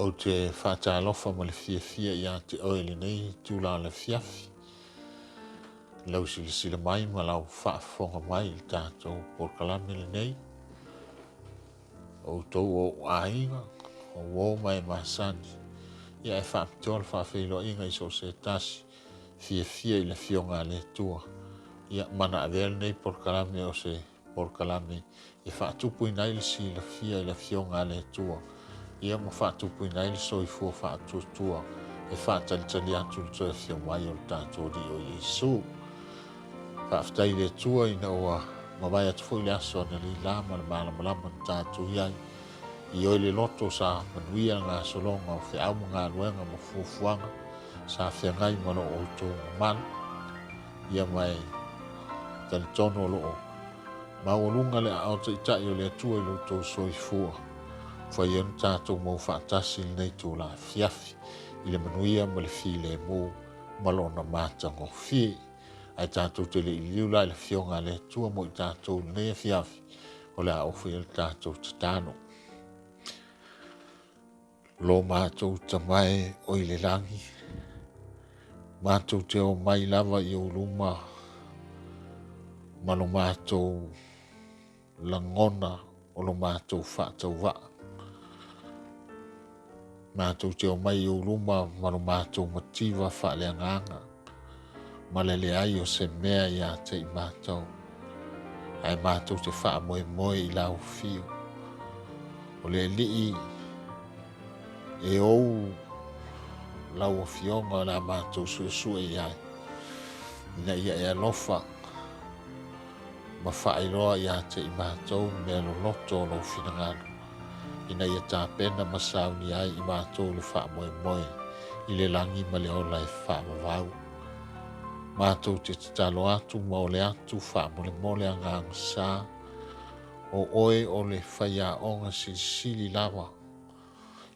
o te whaatalofa ma le fia ia te oele nei tūla le fiafi. Lau sila mai ma lau whaafonga mai i tātou porkalame le nei. O tau o ainga, o wō mai masani. Ia e whaapitoa le whaafeilo inga i so se tasi fia i le fionga le tua. Ia mana avele nei porkalame o se porkalame. Ia whaatupu i nei le si le fia i le fionga le tua. Ia mo whaatupu i nei le soifua whaatutua. E whaatalitali atu le toi fio mai o le tātou di o Iesu. Whaaftai le tua i na ua mawai atu fo i le aso na li lama le malama tātou iai. I oi le loto sa manuia ngā solonga o whi auma ngā luenga ma fuafuanga. Sa whia ngai mana o tō mana. Ia mai tani tono loo. Maurunga le au te itai o le atua i lo tō soifua. Whai ianu tātou mau whaatasi le nei tō la fiafi. I le manuia ma le fi le mō malona mātango fi. Ai tātou te le iliu lai le fionga le tua mo i tātou nei fiafi. O le au whi le tātou te tāno. Lo mātou tamai o i le langi. Mātou te o mai lava i o luma. Malo mātou langona o lo mātou whaatau waa. Mātou te o mai i o luma malo mātou mativa whaale anganga. Malele ai o se mea i a te i mātou. Ai mātou te wha moe i lau fio. O le lii e ou lau o fionga la mātou sue i ai. Ina ia e alofa. Ma wha iloa i a te i mātou me lo loto lo finangalo. Ina ia tā pena masau ni ai i mātou le wha moe. I le langi ma le ola e wha mawau. Mātou te talo atu ma o le atu wha mole anga sa. O oe o le whaia onga sili lawa.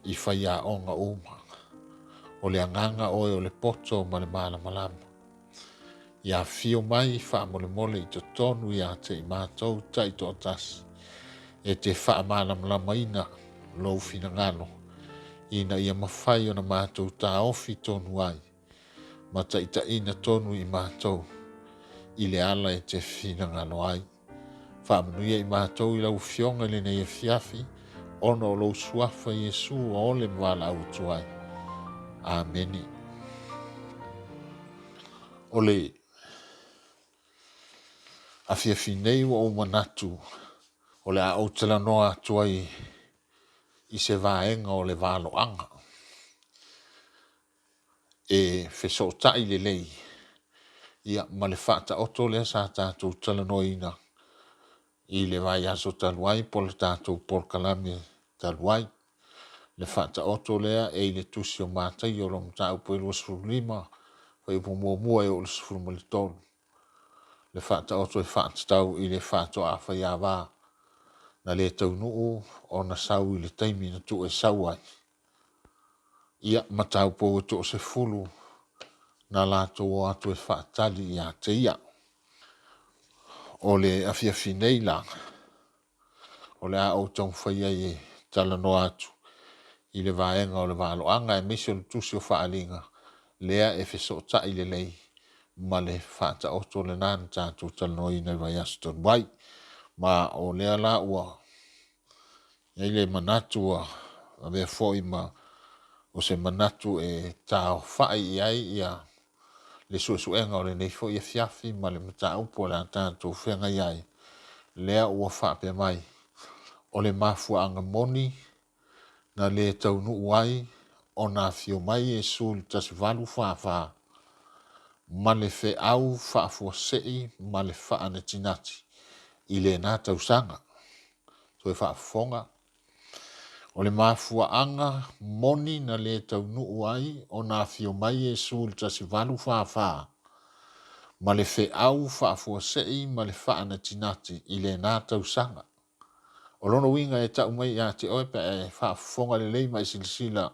I whaia onga uma. O le anganga oe o le poto ma le malama. Ia Afio mai wha mole i te tonu i a te i mātou taito o tasi. E te wha malama ina lo fina ngano. Ina ia mawhai o na mātou tā ofi tonu ai. Ma taita ina tonu i mātou. I le ala e te fina ngano ai. Wha manuia i mātou i lau fionga le nei e fiafi. Ono o lo suafa Iesu o le mwala au tuai. Ameni. Ole afiafi nei wa o manatu. Ole a o tala noa tuai i se vaenga o le valo anga. E feso tai le lei. Ia ma le fata oto le sa tātou tala noina. I le vai aso taluai po le tātou porkalame taluai. Le fata oto lea e le tusi o mātai o long tau po ilua sfurulima. Whai upo mua e o le sfurumalitonu. Le fata oto e fata tau i le fata o awhai awa. Na le taunuu o na sau i le taimi na tu e sau ai. Ia matau po e to se fulu. Na lato o atu e whaatali i a te ia. O le afiafi nei lang. O le a o tong whaia i tala no atu. I le vaenga o le valo anga e misi o le tusi o whaalinga. Lea e feso ta i le lei. Ma le whaata oto le nana tātou tala no i nei vai aston wai. Ma o lea la ua. Ia le manatu a vea foi ma. O se manatu e tau whai i ai ia. Le suenga o le nei foi e fiafi ma le mata upo le tātou whenga i ai. Lea ua whape mai. O le Mafuaaga Moni. Na le taunuu ai. O na Afio mai Iesu le tasivalu whaafaa. Ma le Feau Faafuase'i ma le whaanetinati. I lena tausaga. Toe whaafonga. O le Mafuaaga Moni na le taunuu ai. O na Afio mai Iesu le tasivalu whaafaa. Ma le Feau Faafuase'i ma le whaanetinati. I lena tausaga. O lono winga e tau mai a te oe pe e whaafonga le lei mai silisila.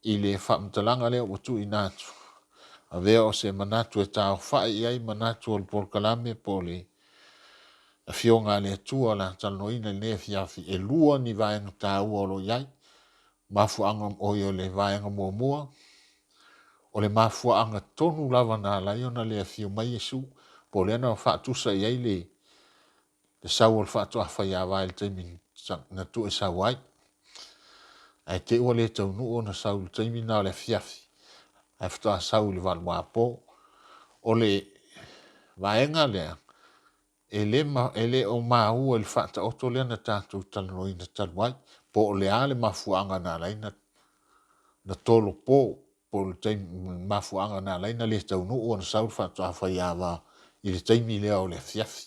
I le whaamtalanga leo watu i natu. A vea o se manatu e tau whae i ai manatu o le porkalame po le. A fionga le atua la talanoina le fiafi e lua ni vaenga tau o lo iai. mafuanga o yo le vaenga mua o le mafuanga tonu lava na la yo na le afio mai Iesu po le na faatusa ia le sau o le faatu afa ia vai le taimi na tu e sau ai ai te ua le taunuu na sau le taimi na le fiafi ai fata sau le val po o le vaenga lea ele o mau le fata oto le na tatu taloi na talwai po o le ale mafuanga na laina na tolo po le taimi mafuanga na laina le taunuu na sau fatu afa ia va i le taimi lea o le fiafi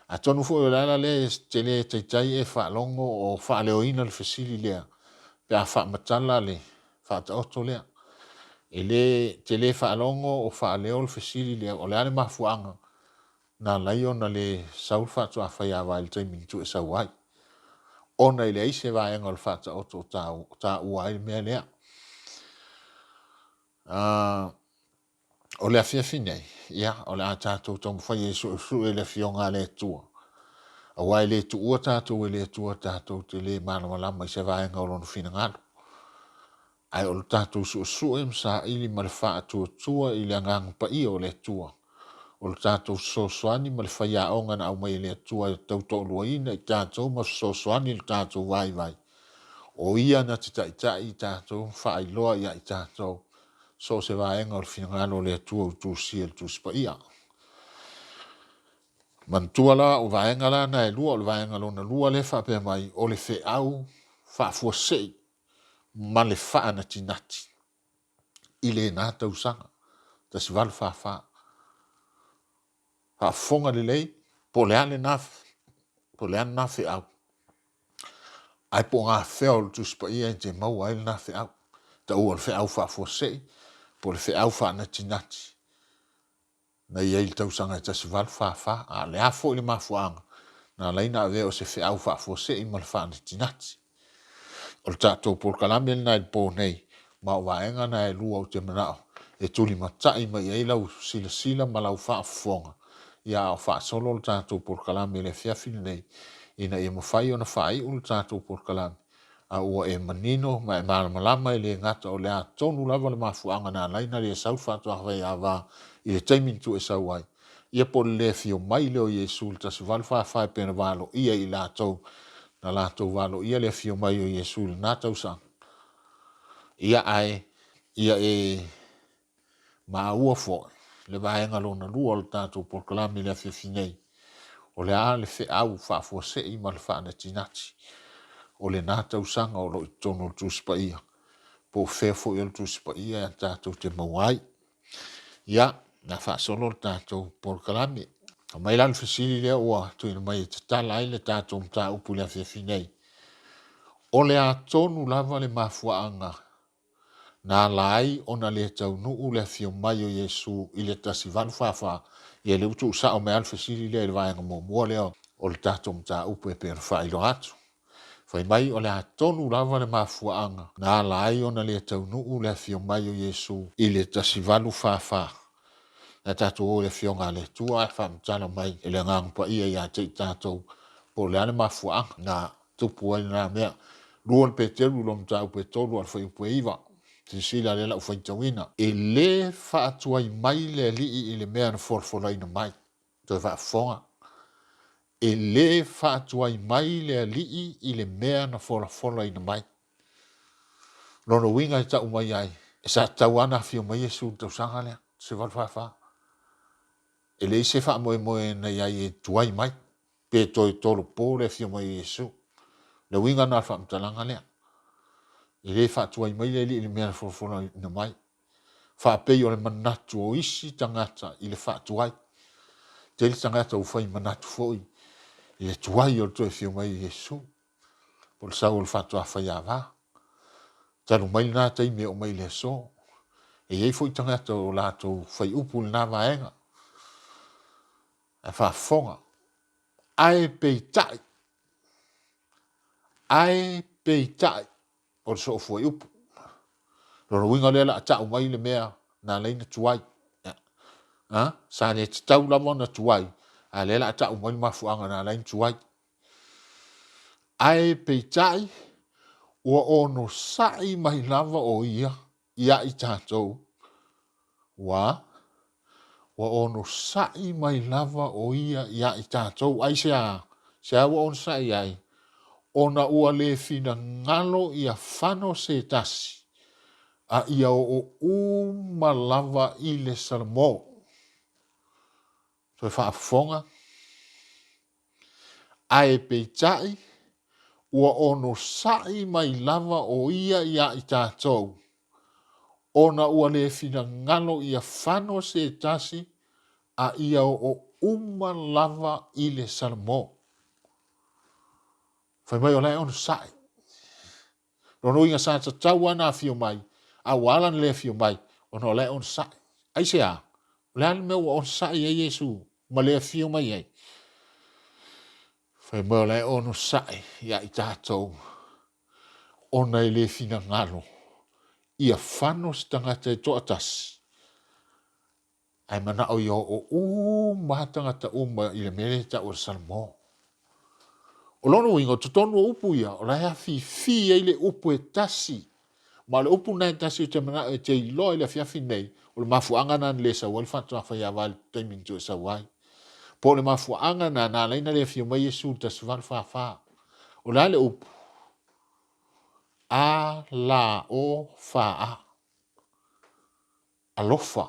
a tonu fu la le tele tai e fa longo o fa le oina le fasili le pe a fa matala le fa ta otto le ele tele fa longo o fa le ol fasili le o le mafuanga na la yona le sau fa to fa ya va le taimi tu sa wai ona ile ise va en ol fa ta otto ta wai me le o le afia fine ya o le ata to fa Iesu su ele fionga le tua a wai le tu o tatou le tu o tatou te le mana malama se vai nga lon fina ngalo ai o tatou su sa ili mal fa tu i le ngang pa i o le tua o tatou so swani mal fa ya o ngana au mai le tua tau to lo ina tatou ma so swani le tatou vai o ia na te tai tatou fa i loa ia tatou so se vai nga fina ngalo le tua tu si tu spa ia man tuala o vaenga la na e lua o le vaenga lona lua le fa pe mai o le Feau Faafuase'i ma le faa na tinati i le na tausaga tasivalu faafa faafofoga lelei po le ale na Feau ai po gafea o le tusipaia i te maua ai lena Feau taua o le Feau Faafuase'i po le Feau faanatinati na ia i le tausaga e tasivalu faafa a le a fo'i le mafuaga na laina avea o se Feau Faafuase'i ma le faanatinati o le tatou polokalami lena i le po nei ma o vaenga na e lua o te manao e tuli matai ma ia i lau silasila ma lau faafofoga ia o faasolo o le tatou polokalami le fiafi lenei ina ia mafai ona faaiʻu le tatou polokalami a ua e manino ma e malamalama i le gata o le a tonu lava le mafuaga na laina le sau faatoʻafai ava i le taimi tu e sau ai ia po le lē fio mai le o Iesu le tasivalu faafai pena valoia i latou na latou valoia le fio mai o Iesu lenā tausaga ia e maua foʻi le vaega lona lua o le tatou polokalami le afiafi nei o le a le Feau Faafuase'i ma le faanatinati o lenā tausaga o loʻi tonu o le tusipaia po fea foʻi o le tusipaia ia tatou te maua ai ia na faasolo le tatou polokalami mai la le fasili lea ua tuina mai e tatala ai le tatou mataupu le afiafi nei o le a tonu lava le mafuaaga na lai ona le taunuu le afio mai o Iesu i le tasivalu faafa ia le utu usao me al fasili le vaenga muamua lea o le tatou mataupu e pena faailoa atu fai mai o le a tonu lava le mafuaaga na lai ona le taunuu le afio mai o Iesu i le tasivalu faafa na tatou o le afioga le tua e faamatala mai e le agaga paia iā te i tatou po le ale mafuaaga na tupu ai na mea lua le petelu lo mataupu e tolu a le faiupu e iva sila le lau faitauina e le faatuai mai le alii i le mea na folafolaina mai toe faafofoga e le faatuai mai le alii i le mea na folafolaina mai lona uiga e taʻu mai ai e sa tau ana afio mai Iesu tausaga lea se valfaafā e leʻi se faamoemoe nai ai e tuai mai pe toe tolo pō le afio mai Iesu le uiga na faamatalaga lea i le faatuai mai le alii i le mea na folafolaina mai faapei o le manatu o isi tangata i le faatuai te le tangata o fai manatu foʻi i le tuai o le toe fio mai Iesu po le sau o le faatoʻafai avā talu mai lenā taimi e o mai le aso e iai foʻi tagata o latou faiupu lenā vaega e faafofoga ae peitaʻi o le soʻofu ai upu lona uiga lea la taʻu mai le mea na laina tuai sa le tatau lava ona tuai a le la taʻu mai le mafuaga na laina tuai ae peitaʻi ua ono sa'i mai lava o ia i tātou. Ua ono sa'i mai lava o ia i tātou. Ai sea ua ono sa'i ai. Ona ua le fina ngalo ia whano se tasi. A ia o uma lava i le salamo. Toi whaafonga. Ae peitai. Ua ono sa'i mai lava o ia i tātou. Ona ua le fina ngalo ia whano se tasi. A ia o uma lava i le salamo. Whai mai o lai ono sa'i. Rono inga sa ta tau ana Afio mai. A walan le Afio mai. Ono o lai ono sa'i. Ai sea. Le ane mea ua ono sa'i e Iesu. Ma le Afio mai ai. Whai mai o lai ono sa'i i tātou. Ona i le fina ngalo. Ia whano stangata e toa tasi. Ai mana o ia o uma tangata uma i le mele ta o salamo. O lono ingo tutonu o upu ia. O lai hafi fi e le upu e tasi. Ma le upu nai tasi o te mana e te ilo i le fiafi nei. O le mafuaaga na le sa wal fatu fa ya val taimin tu sa wai. Po le mafuaaga na leina le Afio mai Iesu ta sval fa. O la le upu. A la o fa a. Alofa.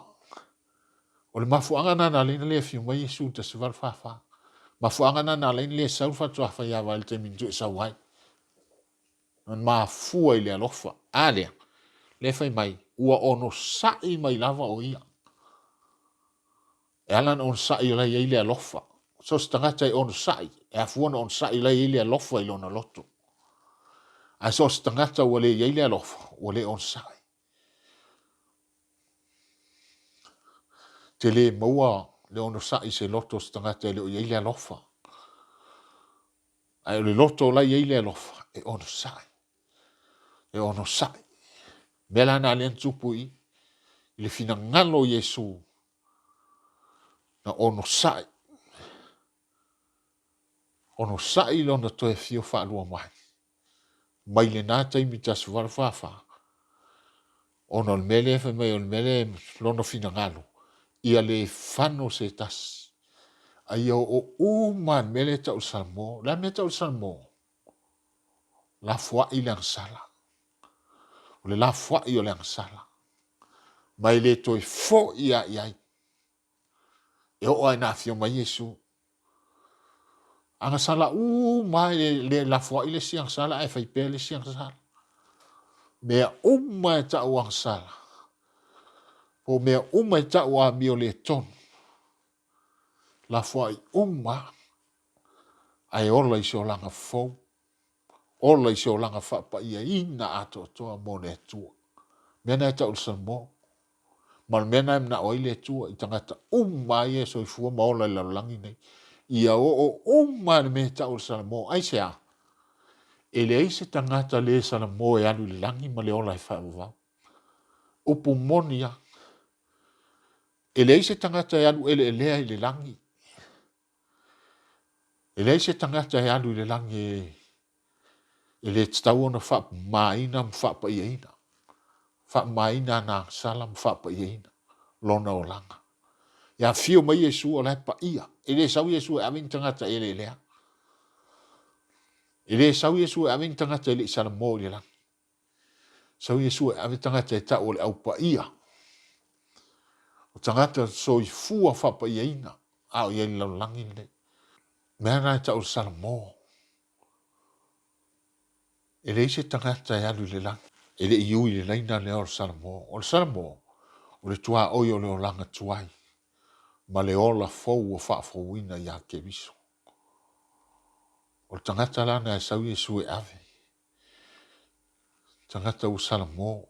O le mafuaaga na leina le Afio mai Iesu ta sval fa. Mafuaaga na leina le sa fatu fa ya val taimin tu sa wai. Non mafua i le alofa. A le fai mai. Ua ono sa'i mai lava o ia. E alan on sa'i la i le alofa. So stangata i on sa'i. E afuana on sa'i la i le alofa i lona loto. A so stangata wale i le alofa. Wale on sa'i. Te le maua le ono sa'i se loto stangata i le alofa. A le loto la i le alofa. E ono sa'i. E ono sa'i. Mela na le antupu i. Le fina ngalo Iesu. Na ono sa'i. Ono sa'i lona toe Feau Faafuase'i. Mai le nā taimi tasu walafafa. Ono le mele fa mai o le mele lono fina ngalo. Ia le whano se tas. Aia o uma mele tau salmo. La me tau salmo. La fua i le angsala. O le la fua i o le angsala. Mai le toi fo ia iai. E o ai na Afio mai Iesu. Anga sala mai le la fua i le si angsala. E fai pe le si angsala. Mea e tau angsala. Po mea e tau a mi o le ton. La fua i ai ola i se o langa fou. Ola i se o langa whapa ia ina ato toa mo le tua. Mena e tau salmo. Mal mena e mna o le tua i tangata e so i fua ma ola i lalangi nei. Ia o le me tau salmo. Ai sea. E le eise tangata le salmo e alu le langi ma le ola i whaavavau. Upu monia. E le eise tangata e alu ele lea i le langi. E le eise tangata e alu le langi e le tau ona whapa maina mwhapa iaina. Whapa maina na sala mwhapa iaina. Lona o langa. Ia Afio mai Iesu o lai pa ia. E le sau Iesu e awin tangata e le lea. E le sau Iesu e awin tangata e le isana mō le langa. Sau Iesu e awin tangata e tau o le au pa ia. O tangata so i fua whapa iaina. A o iei lau langi le. Mea nai tau le sana mō. E le ise tangata e alu le langa. E le iui le leina le o le sana mō. O le sana mō. O le tua oi o le o langa tuai. Ma le ola fou o whaafouina i a ke viso. O le tangata lana e sau Iesu e ave. Tangata o sana mō.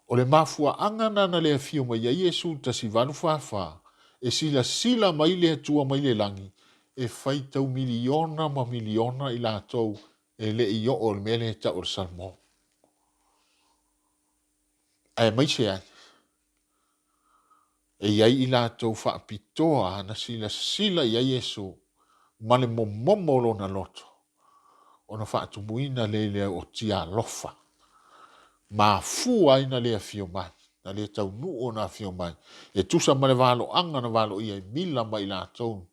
O le mafuaaga na le Afio mai ai Iesu tasi vanu fafa. E sila mai le tua mai le langi. E fai tau miliona ma miliona i la tau. E le i o le mele ta o le salmo. Ai mai se ai. E iai i la tau whaapitoa na sila i ai Iesu. Ma le momo lo na loto. ona whaatumuina le o tia lofa. Mafuaaga le afio mai. Na le taunuu na afio mai. E tusa ma le valo anga na valo ia mila mai lātou.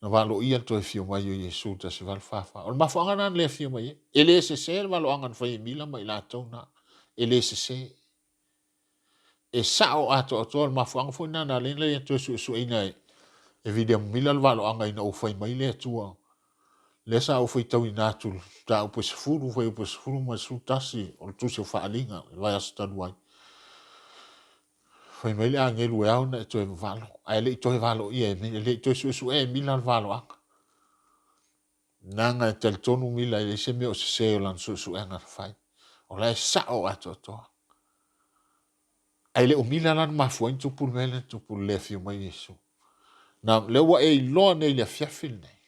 Na valo ia to afio mai o Iesu ta se valfafa. O mafuaaga na le afio mai. E le se valo anga na fai mila mai lātou na. E le se. E sao ato ato mafuaaga foi na le le to su ina e video mila le valo anga ina o fai mai le tua. Le sa o foi tau ina tu. Ta o pues furu foi o pues furu ma su tasi o tu se fa alinga vai asta duai. Foi mai le angelu e au na to e valo. Ai le to e valo ia le to su e mila le valo anga. Nanga tel tonu mila le se me o se o lan su anga fai. O le sa o ato to. Ai le o mila lan mafuaga tu pul mele tu pul le fio mai Iesu. Na le wa e lo nei le fiafil nei.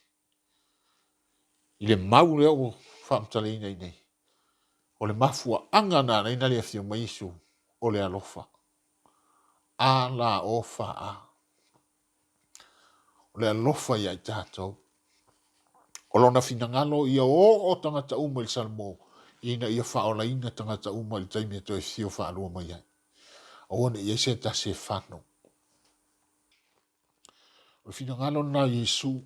Ile mau le o famtale nei. O le mafuaaga na le fio mai Iesu o le alofa. A la ofa a. O le alofa ia i tātou. O lona finangalo ia o tangata uma i salmo. Ina ia whaolaina tangata uma i taimi to e fio whaalua mai ai. O wane ia se ta se whano. O finangalo na Iesu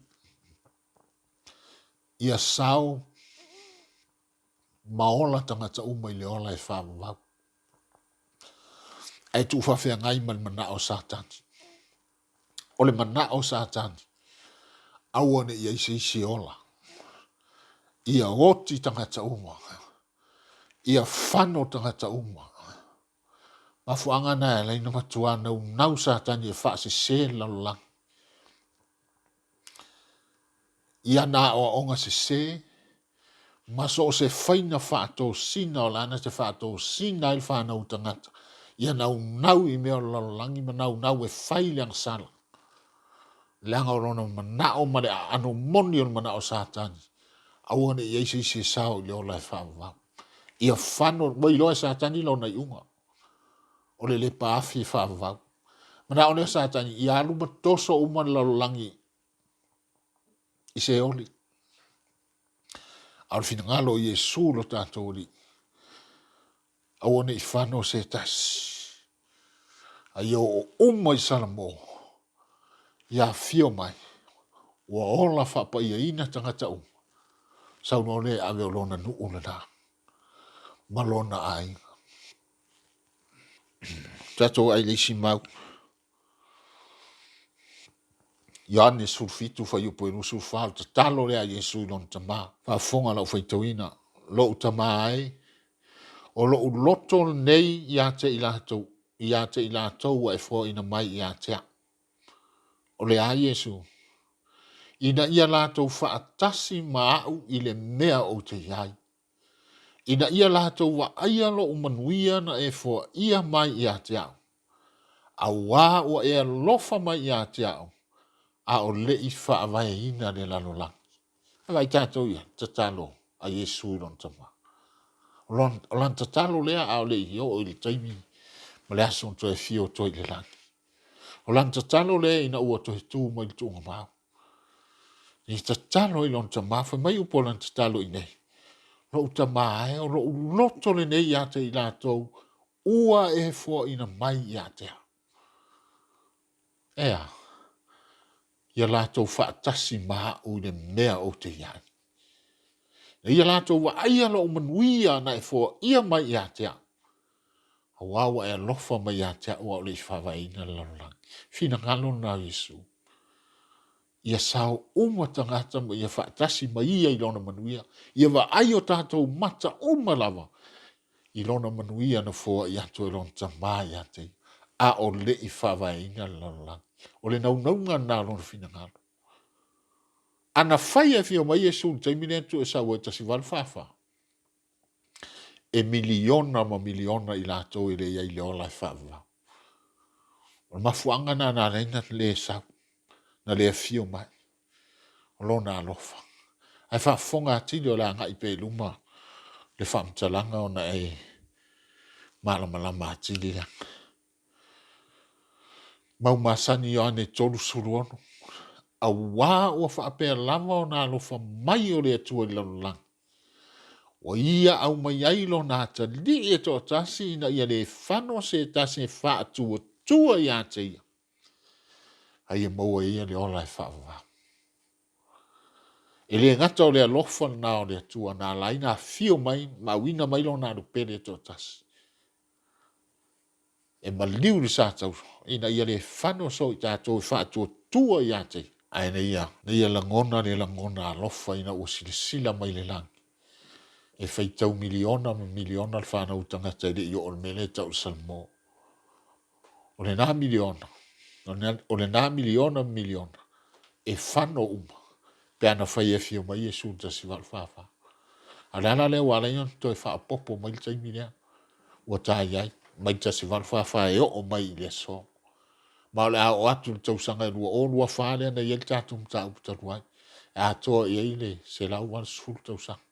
ia sao maola tangata uma i le ola e whaamavau. Ai tu whawhia ngai man mana o satani. O le mana o satani. Awane ia isi ola. Ia oti tangata uma. Ia whano tangata uma. Mafuaaga na le ina matua nau satani e whaase se lalang. Ia na o onga se maso se whaina whaato sina o lana te whaato sina il whanau tangata. Ia nau i mea lalangi ma nau e whaileang sala. Leanga o rona manao ma le ano moni o manao satani. Awane i eisi se sao i leo lai whaamavau. Ia whano, mai loa satani lo na iunga. O le paafi whaamavau. Manao leo satani, i alu matoso uman lalangi i se oli. Au fina ngalo i Iesu lo tātou li. Awane i whano se tasi. Ai o umma i salamo. Ia Afio mai. Ua ola whapa ia ina tangata umma. Sau no le ave o lona nuuna na. Malona ai. Tātou ai leisi mau. Iane sulfitu fa yupo i nusu whal. Talo lea Iesu i lon tama. Whafonga lau whaitauina. Lo tama ai. O lo loto nei ia te i lātou. Ia te i lātou wa e fo ina mai ia tea. O le a Iesu. Ina ia lātou whaatasi maau i le mea o te iai. Ina ia lātou wa aia lo umanuia na e fo ia mai ia tea. A wā o e lofa mai ia tea. A o le i whaavai ina le lalo lang. Awai tātou ia, tatalo a Iesu i lon tama. O lan tatalo lea a o le i o le taimi. Ma le aso to e fio to i le lang. O lan tatalo lea ina ua to he tū mai le tūnga mau. Ni tatalo i lon tama, fa mai upo lan tatalo i nei. Lo tama e o lo loto le nei ia te i lātou. Ua e fo ina mai ia te. Ea. Ia lātou whaatasi maha u le mea o te iai. Ia lātou wa aia lo manuia na e fo ia mai ia te. A wawa e lofa mai ia te ua o le whawaina lalang. Fina ngalo na Iesu. Ia sao tangata ma ia whaatasi mai ia i lona manuia. Ia wa aio tātou mata lava. I lona manuia na fo ia to i lona tamā ia te. A o le i whawaina lalang. O le naunga nā lona fina ngalo. Ana fai e fio mai Iesu te minentu e sa weta si valfafa. E miliona ma miliona i lātou i le ia i le ola e whawa. O mafuaaga na reina le sa na le fio mai. O lona alofa. Ai whaafonga atili o la ngai pe luma le whaamtalanga o na e malama atili ya. Mau masani o ane tolu suruono. A wā ua whaapea lama o nā alofa mai o le atua i lalo lang. o ia au mai ai lo na ta li e to tasi na ia le fano se tasi fa tua ia te ia. Ai e maua ia le ola e whaafua. E le ngata o le alofa na o le tua na laina fio mai ma wina mai lo na rupere to tasi. E maliu li sa tau ina ia le fano so i tātou fa tua ia te. Ai na ia langona alofa ina o sila mai le lang. E feitau miliona le whanau tangata i le i o mele tau salmo. O le nā miliona. O le nā miliona. E whano Pe ana whai e fio mai Iesu ta si walwhawha. A rana le wala ion to e whaapopo mai le taimi lea. Ua tā iai. Mai ta si walwhawha e o mai le so. Ma le a o atu le tausanga e rua o rua whaalea na iel tātum tā uputaruai. E a toa i eile se lau wan sfuru tausanga.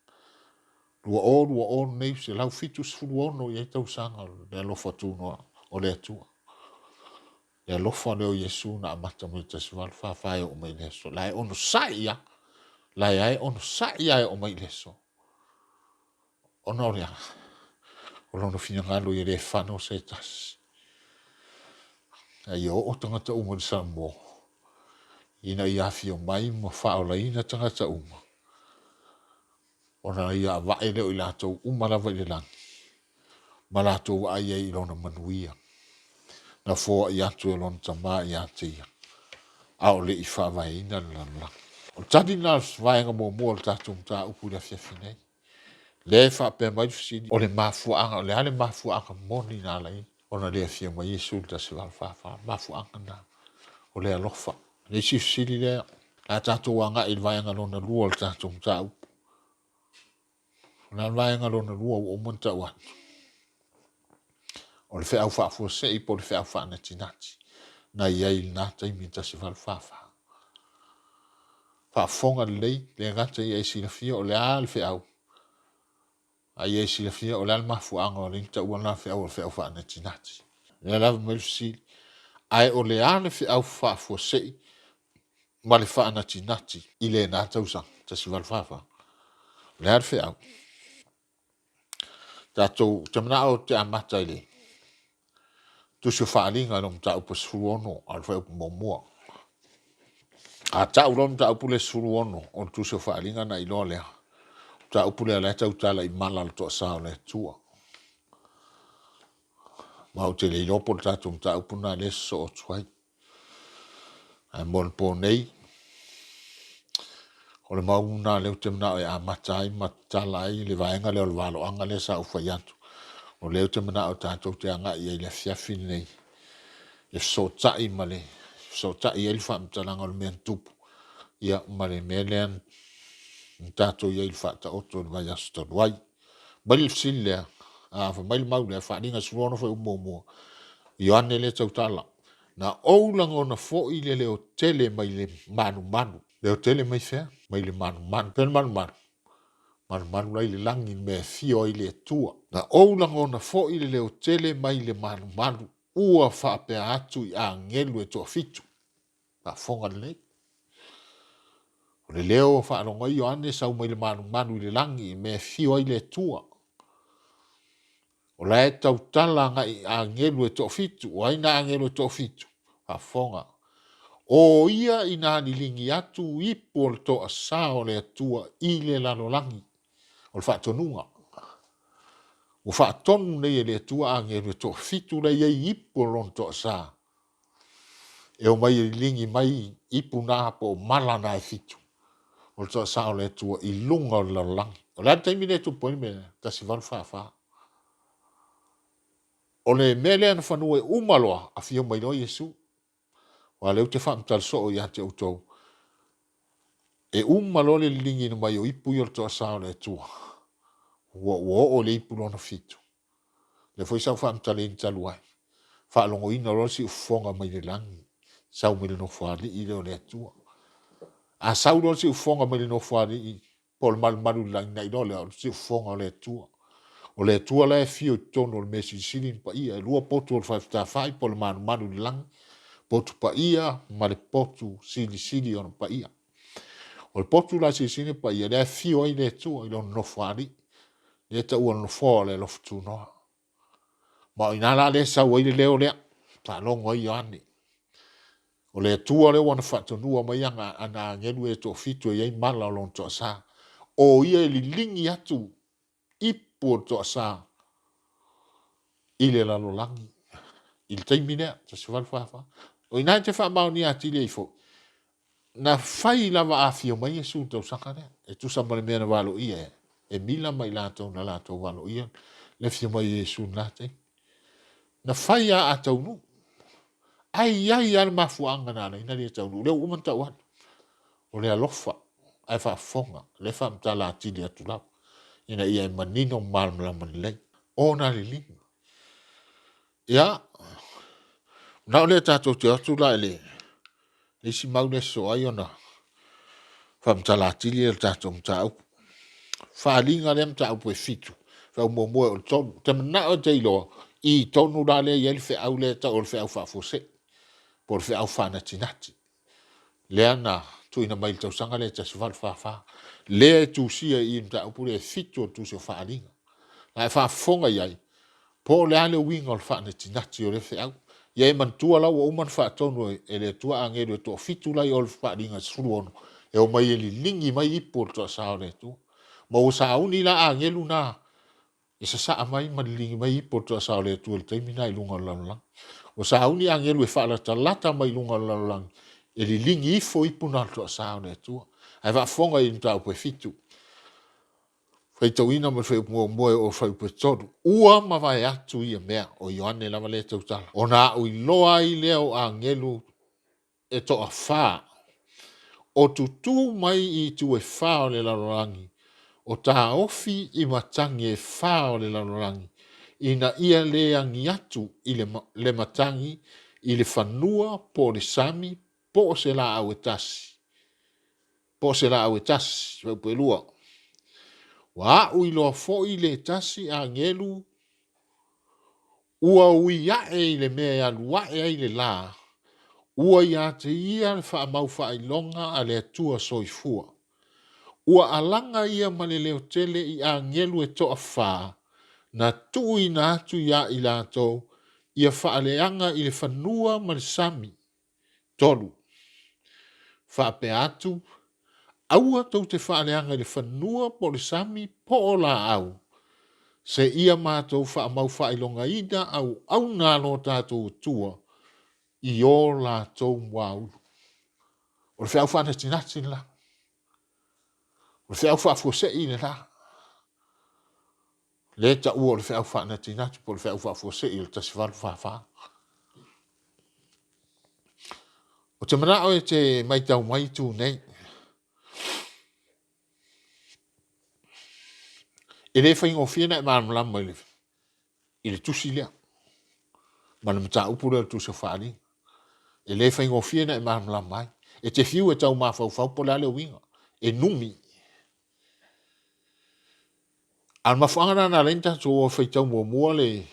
Rua o nei se lau fitu sfuru ono i e tausanga le alofa tūnoa o le atua. Le alofa leo Iesu na amata mai ta si walwhawha e o mai le so. Lai ono sai ia. Lai ai ono sai ai o mai le so. Ono rea. O lono fina ngalo i re whano se tas. Ai o tangata uma ni sa mo. Ina i afio mai ma whaola ina tangata uma. Ona ia wae leo i lato umarawa i le langi. Ma lato wa ia i lona manuia. Na fōa i atu e lona tamā i atia. Ao le i whawai ina le langi. O tadi nā vaenga mō mō le tātum tā upu le fiafinei. Le whape mai fisini o le Mafuaaga, o le ale Mafuaaga Moni nā lai. Ona le Afio mai Iesu ta se walwhawha. Mafuaaga nā. O le alofa. Le sifisili lea. La tātou anga i vaenga lona lua le tātum tā upu. La vaenga lona lua o monta watu. O le Feau Faafuase'i po le Feau Faafuase'i. Na iai nā taimi ta se walwhawha. Whaafonga lei, le ngata i eisi la fia o le ale Feau. Ai eisi la fia o le ale Mafuaaga o le inta ua na Feau o le Feau Faafuase'i. Le lava mai fisili. Ai o le ale Feau Faafuase'i ma le Faafuase'i i le nā tausanga ta si walwhawha. Le ale Feau. Tātou tamana o te amata i le. Tusio whaalinga no mta upa suru ono al Feau Momua. A tau ron ta upule suru ono o tusio whaalinga na ilo lea. Ta upule le tau tala i mala le toa sao le tua. Ma o te le ilopo le tātou ta upuna le so o tuai. Ai mon po nei. O le mauna leo te mana o e amata ai matala ai le vaenga leo le walo anga le sa ufai atu. O leo te mana o tātou te anga i le fiafi nei. E so tai male. So tai e ilfa mtalanga o le mea tupu. Ia male melean. Tātou i ilfa ta oto le vai asu taruai. Mail fsil lea. Fa mail mau lea. Whaaninga surono fai umoumua. Ioane le tautala. Na oulango na fo i le leo tele mai le manu. Leo tele mai fea. Mai le manu. Pen manu. Manu lai le langi me fio i le tua. Na oulango na fo i le leo tele mai le manu. Ua whaapea atu i a ngelu e toa fitu. Na fonga le. O le leo whaanonga i o ane sau mai le manu i le langi me fio i le tua. O la e tau tala ngai a ngelu e toa fitu. O aina a ngelu e toa fitu. Na fonga. O ia ina ni lingi atu ipo le toa sao le atua i le lano langi. O le whaatonunga. O whaatonu nei e le atua a ngelu e toa fitu le iei ipo lon toa sao. E o mai lingi mai ipu nā po malana e fitu. O le toa sao le atua i lunga o le lano langi. O le taimi le tu poni me tasi valu whaafaa. O le mele ana whanua e umaloa a fio mai no Iesu. Wa leu te whaamtal so o ia te autou. E umalo le lingi na mai o ipu i o le toa sao le atua. O le ipu lona fitu. Le foi sau whaamtal e ntaluai. Whaalongo ina rosi ufonga mai le langi. Sau mai le no whaali i leo le atua. A sau rosi ufonga mai le no whaali i pol malu langi na ilo le rosi ufonga le atua. O le atua la e fio tono le mesi silin pa ia. E lua potu o le whaifta pol manu langi. Potu pa ia, ma le potu sili ono pa ia. O le potu la sili pa ia, le fio ai le tua, i lona nofo ali. le ta ua no fo le lo fu no ma ina la le sa wai le leo le ta lo ngoi ani o le tua le wana fa to no ma yanga ana ngelu e to fitu e mala lo to sa o ia li lingi atu ipo to sa ile la lo langi il taimina ta se fa o ina te fa ma ni ati le fo na fai lava afio mai Iesu tausaga lea e tusa ma le mea na valoia e mila mai latou na latou valoia le fio mai Iesu latou na fai a taunuu ai a le mafuaaga na alaina le taunuu le ua matau atu o le alofa ae faafofoga le faamatalatili atu lava ina ia e manino malamalama lelei ona liliga ia na o le tatou te atu la e le isi mau le so ai ona faamatalatili le tatou mataupu faaaliga le mataupu e fitu faumomoe o le tonu te manaʻo te iloa i tonu la le ia le feʻau le tau o le feʻau faafuaseʻi po le feʻau fanatinati lea na tuuina mai le tausaga le tasivalu fafā lea e tusia i mataupu le e fitu o tusi o faaliga la e faafofoga i ai po le a le uiga o le fanatinati o le feʻau ia e manatua lau ua uma na faatonu e le atua agelu e toʻafitu lai o le faaliga sesulu ono e o mai e liligi mai ipu o le toʻasā o le atua ma ua sauni la agelu na e sasaa mai ma liligi mai ipu o le toʻasā o le atua le taimina i luga o le lalolagi ua sauni agelu e faalatalata mai luga o le lalolagi e liligi ifo ipu na le toʻasā o le atua ae faafofoga i mataupu e fitu faitauina ma le faiupumoamoe o faupetolu ua mavae atu ia mea o Ioane lava le tautala ona aʻu iloa ai lea o agelu e toʻafā o tutū mai i tu e fā o le lalolagi o taofi i matagi e fā o le lalolagi ina ia le agi atu i le matagi i le fanua po le sami po o se laau e tasi po o se laau e tasi faupelua ua aʻu iloa foʻi le tasi agelu ua ui aʻe i le mea e aluaʻe ai le lā ua iā te ia le faamau faailoga a le atua soifua ua alanga ia ma le leo tele i agelu e toʻafā na tuuina atu iā i latou ia faaleanga i le fanua ma le sami tolu faapea atu aua tou te faaleanga i le fanua po le sami po o laau se ia matou faamau faailogaina au na lo tatou atua i o latou muaulu o le feʻau faanatinati le la o le feʻau faafuaseʻi le la le taʻua o le feʻau faanatinati po le feʻau faafuaseʻi le tasivalu fafā o te manaʻo e te maitau mai tunei e lē faigofia na e malamalama i le tusi lea ma le mataupu le tusi o faaliga e lē faigofia na e malamalama ai e te fiu e tau mafaufau po le a le uiga e numi a le mafuaaga lana alaina tatou o faitau muamua le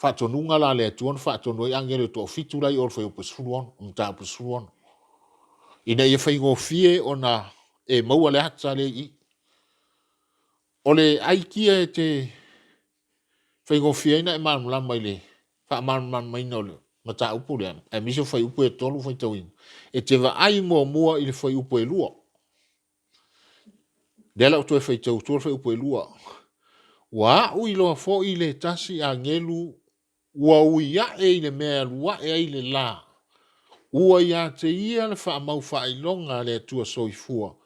faatonuga la le atua na faatonu ai agele e toʻafitu lai o le faiupu sefulu ono o mataupu sefulu ono ina ia faigofie ona e maua le ata le ii o le aikia e te faigofia ina e malamalama i le faamalamalamaina o le mataupu le ana e miso faiupu e tolu faitauina e te vaai muamua i le faiupu e lua le ala utu e faitautua le faiupu e lua ua aʻu iloa foʻi le tasi agelu ua ui aʻe i le mea aluaʻe ai le lā ua iā te ia le faamau faailoga a le atua soifua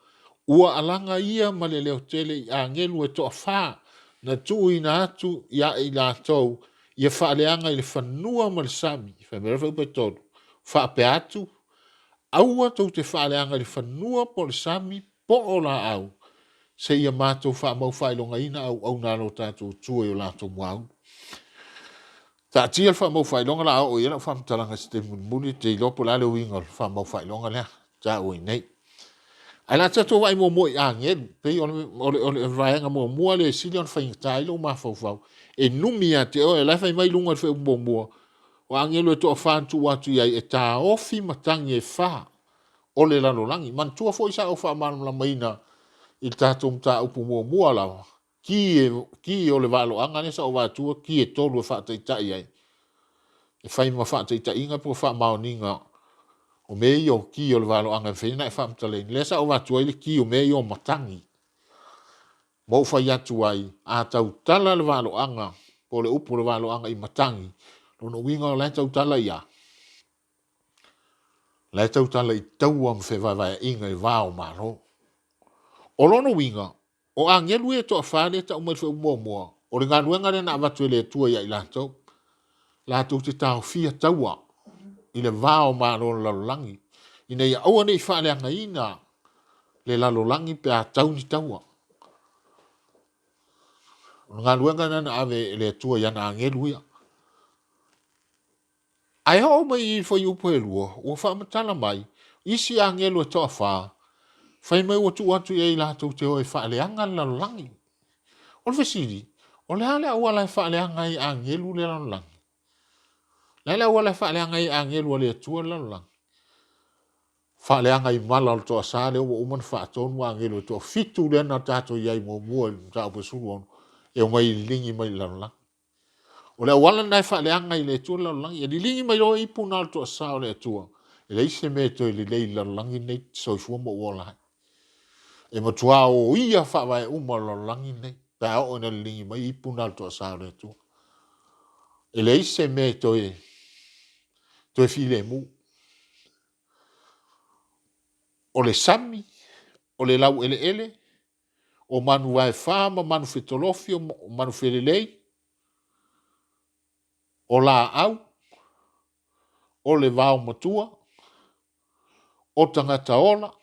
ua alanga ia ma le leo tele i agelu e toʻafā na tuuina atu ia i latou ia faaleanga i le fanua ma le sami faimele faupetolu faapea atu aua tou te faaleanga i le fanua po le sami po o laau se ia matou faamau faailogaina au na lo tatou tua i o latou muaulu taatia le faamau faailoga la o ia lau faamatalaga se te mulimuli te iloa po le a le uiga o le faamau faailoga lea taʻua i nei ai la tatou vai muamua i agelu pei o le vaega muamua le sili ona faigatā i lou mafaufau e numi iā te oe lai fai mai luga le feu muamua o agelu e toʻafā tuu atu i ai e taofi matagi e fā o le lalolagi manatua foʻi sa o faamalamalamaina i le tatou mataupu muamua lava ki o le valo anga ne sa o va tu ki e tolu fa te tai ai e fai ma fa te tai inga po fa maoninga o me yo ki o le valo anga fe na fa mtale le sa o va tu ile ki o me yo matangi mo fa ya tu ai a tau tala le valo anga po le upu le valo anga i matangi no winga le tau tala ia le tau tala i tau am fe va inga i vao maro o lono winga o angelu e to fa le ta mo fe mo o le ngaluenga le na va tu le tu ia i lato te tau fia taua i le vao maro lalolangi ina ia aua nei fa le anga ina le lalolangi pe a tau ni taua ngaluenga na ave le tua ia na angelu ia ai ho mai i fo yu po luo o fa matala mai isi angelu e to fa fai mai o tu atu e lato te o e fa le anga lalolangi o le fesiri o le hale aua la fa le anga i angelu le lalolangi la wala fa le anga i angelu le tua lalolangi fa le anga i mala o to sa le o man fa to no angelo to fitu le na tato ia i mo mo ta po su won e o mai lingi mai la o le wala na fa le anga i le tu la e di lingi mai o i puna to sa le tu e le se me to le la nei so fu mo wala e mo tua o ia fa vai o mo la nei ta o na lingi mai i puna to sa le tu e le se me to e file mu o le sami o le lau ele o manu vai fama manu fetolofi o manu felelei o la au o le vao matua o tangata ola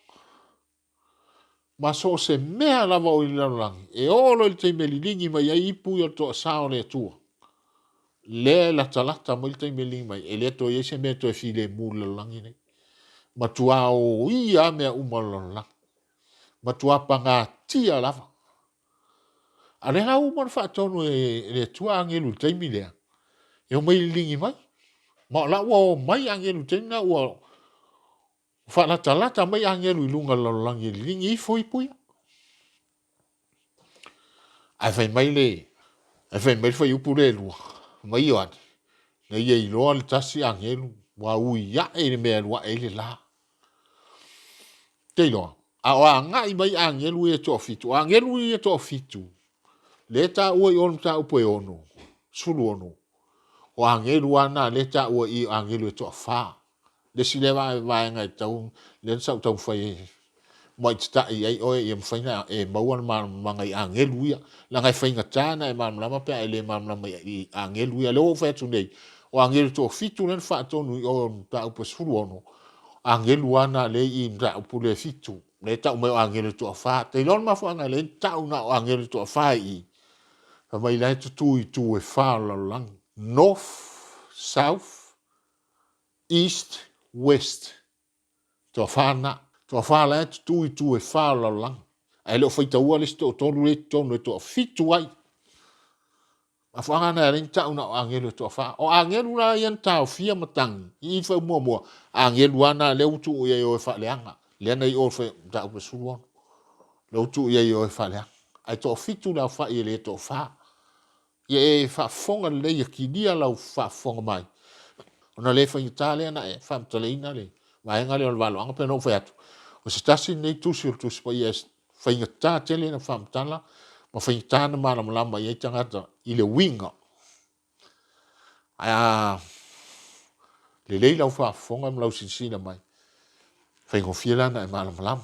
ma so se mea lava o i lalangi e olo il te melilingi mai ai ipu i o to sao le tua le la talata mo il te melilingi mai e le to i se mea to e file mu lalangi nei matua o ia mea uma lalangi matua panga tia lava a le ha uma fa tonu e le tua angelu te milea e o melilingi mai ma la o mai angelu te na o fa la talata mai angelu i lunga lalangi lingi i foi pui ai fai mai fai upu le lua mai o ati na ia i loa le tasi angelu wa ui ya e le mea lua e le la te loa a o anga i mai angelu e to fitu angelu e to fitu le ta ua i onu ta upu e onu sulu onu o angelu ana le ta ua i angelu e to fa le si le va ngai tau le sa tau fai mai sta i ai o e mfaina e maua ma ngai angelu ia la ngai fainga tana e mam lama pe ele mam lama i angelu ia lo fa tu nei o angelu to fitu len fa to nu o ta upo sulu ono angelu ana le i nda upo le fitu le ta mai angelu to fa te lon ma fa ngai le ta una o angelu to fa i fa mai la tu e fa la lang north south east west to fa na to fa la tu e fa la lang ai lo foi tau ale sto to le to fitu ai ma fa na ren ta una angelu to fa o angelu la yan ta fia matang i fa mo angelu ana le tu ye o fa le anga le na i o fa ta o suon le tu ye o fa le ai to fitu la fa ye le to fa ye fa fonga le ye ki dia la fa fonga mai ona le fa italia na e fa talina le va nga le valo anga pe no fa o se tasi nei tu sur tu spa yes fa ta tele na fa tala ma fa tana ma la ma ye tangata i le winga a le leila fa fonga ma lausi sina mai fa ngo fiela na ma la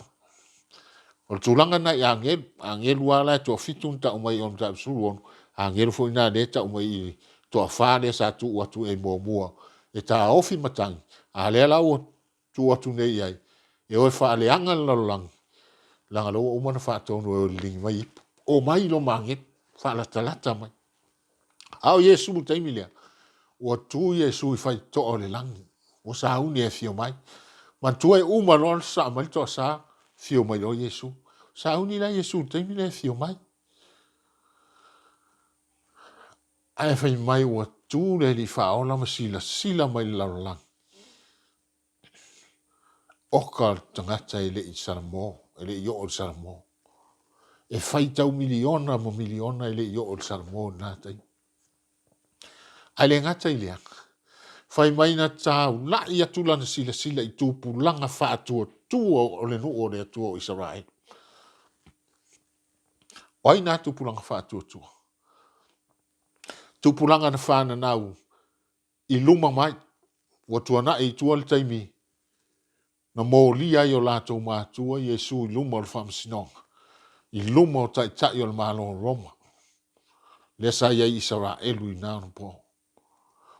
o tulanga na ya ngel wala to fitun ta mai on ta suon a ngel fo na de ta mai to fa de sa tu watu e mo e ta ofi matang a le la o tu watu nei ai e o fa le anga lang langa lo o mana fa to no ling mai o mai lo manget fa la talata mai au Iesu te milia o tu Iesu I fai to o le lang o sa uni e fio mai man tu e uma lon sa mai to sa fio mai o Iesu sa uni la Iesu te milia e fio mai ai fai mai o tu le li fa o la sila mai la lang o ka tangata ele I salamo ele I o salamo e fai tau miliona mo miliona i le i o le salmo nā tai. Ai le ngata i leanga. Fai mai na tau la i atula na sila sila i tūpulanga wha atua tua o le no o le atua o Israel. O ai nā tūpulanga wha atua tua. Tūpulanga na whana nau i luma mai. Watua na i tua le taimi. Na mō li ai o lātou mātua Iesu i luma o le whamasinonga. I luma o tai tai o le malo Roma. Le sa iai Israelu i nānu po.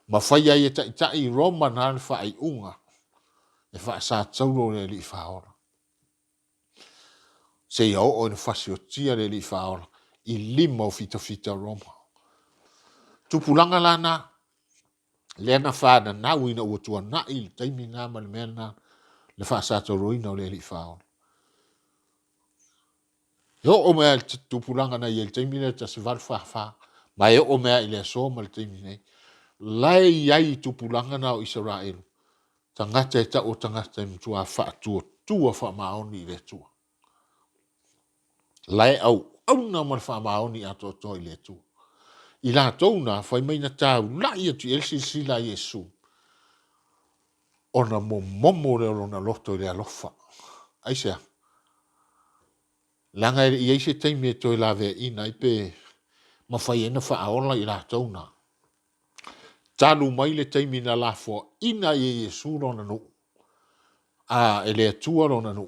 Ma whai ai e tai tai i Roma nā le wha ai unga. E wha sa tauro le li whaora. Se i o ne whasi o tia le li whaora. I lima o fita fita Roma. Tupulanga lana. Lena whana nau ina uatua na i taimi ngā mani mena. Le wha sa tauro ina o le li whaora. Yo o mea tupulanga na i el taimi le ta se val wha. Ma e o mea i le so ma le taimi nei. Lai iai tupulanga na o Israelu. Tangata e ta o tangata i mtua wha tua wha maoni i le tua. Lai au na ma wha maoni ato to i le tua. I la tōna whai mai na tau lai atu elsi sila Iesu. Ona mo momo reo na loto i le alofa. Aisea. Langa i eise taimi e toi la vea ina i pe ma whai ena wha aola i la tōna. Talu mai le taimi na la fo ina i Iesu rona no. A ele atua rona no.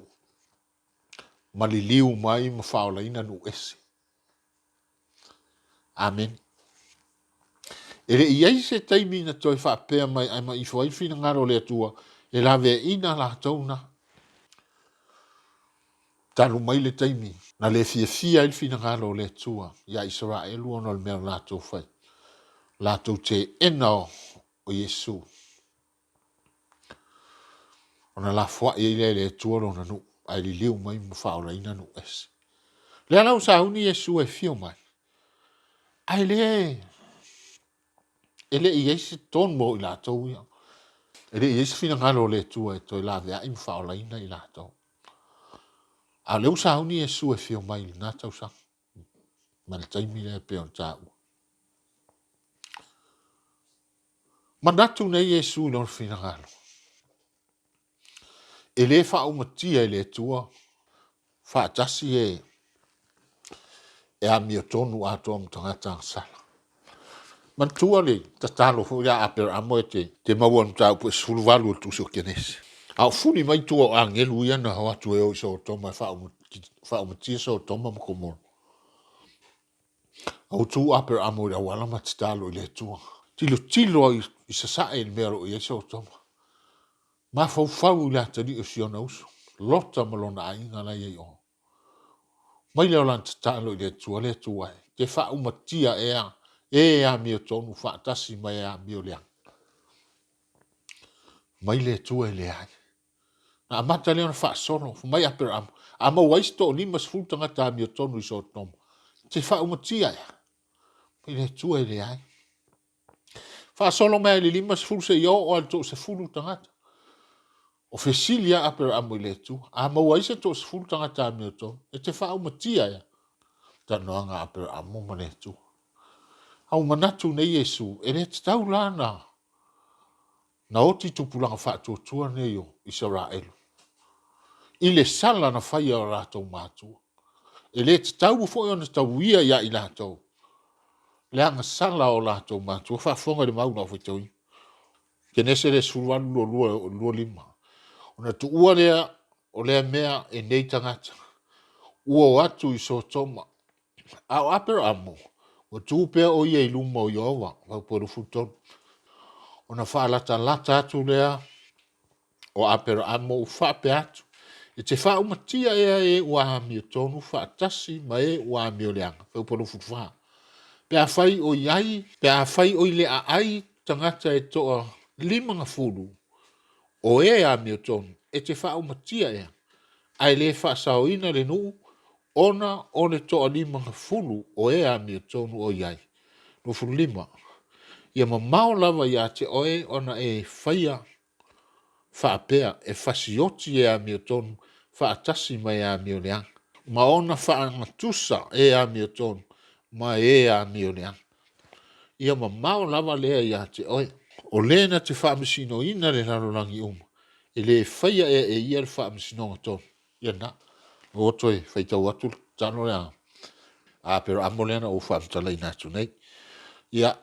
Maliliu mai ma whaola ina no esi. Amen. Ele i eise taimi na toi whapea mai ai ma i fwai fina ngaro le atua. E la vea ina la tōna. Talu mai le taimi. Na le fia il fina ngaro le atua. Ia Israelu ona le mea la tō whai. La tō te ena o Iesu. Ona la fwa i le atua rona no. Ai li liu mai ma whaola ina no esi. Le alau sa uni Iesu e Feau mai. Ai le ele i eisi ton mo i la tau ia. Ele i eisi fina ngalo le tua e toi la vea im whaola ina i la tau. A leu sa uni Iesu e Feau mai li nā tau sa. Ma le taimi le peon tāu. Ma natu nei Iesu i lor fina ngalo. Ele wha umatia i le tua. Wha atasi e a mio tonu ato am tangata sala. Man tua le tatalo fu ya aper amo te mawon tau po sulu valu tu so kenesi. Au funi mai tua angelu ia na hawa tu e o so toma fa o tia so toma mo komo. Au tu aper amo ya wala matalo le tua. Tilo i sa e mero i so toma. Ma fau la tani o siona uso. Lota malona ainga la ye o. Mai le lan tatalo le tua. Te fa o matia e a mio tonu fa tasi mai a mio leang. Mai le tua le ai. Na amata le ona fa sono, mai aper am. Ama waisto ni mas full tanga ta mio tonu i so tom. Te fa o matia ya. Mai le tua le ai. Fa sono mai le limas full se yo o alto se full tanga. O fesilia aper amo le tua. Ama waisto to se full tanga ta mio tonu. E te fa o matia ya. Ta noanga aper amo ma le tua. Au manatu ne Iesu, e le tau lana. Na oti tupulanga whaatua tua ne yo, Israelu. I le sala na whaia o rātou mātua. E le tau fo o na tau ia ia i rātou. Le anga sala o rātou mātua, whaafonga le mauna o whaitoi. Ke nese le suruanu o lua lima. O na tu ua lea o lea mea e nei tangata. Ua o atu i so toma. Au aper amo. O tūpea o ia i luma o Iowa, wau poru futon. O na whaalata lata atu lea, o apera amo u whape atu. E te wha umatia e ua mio tonu, wha atasi ma e ua mio leanga, wau poru futua. Pea whai o iai, pea whai o ile a ai, tangata e toa limanga furu, o e a mio tonu, e te wha umatia e. Ai le wha saoina le nuu, ona o le toa limanga furu, o e a mio tonu o iai. No furu lima. Ia ma mao lava ia te oe ona e whaia whaapea e whasioti e a mio tonu whaatasi mai a mio leang. Ma ona whaangatusa e a mi o tonu. Ma e a mi o lea. Ia ma mao lava lea ia te oi. O lena te whaamasino ina le narolangi uma. E le whaia e ia le whaamasino ngatonu. Ia na. O toi whaitau atu. Tano lea. A pero amo lea na o whaamatala ina atu nei. Ia.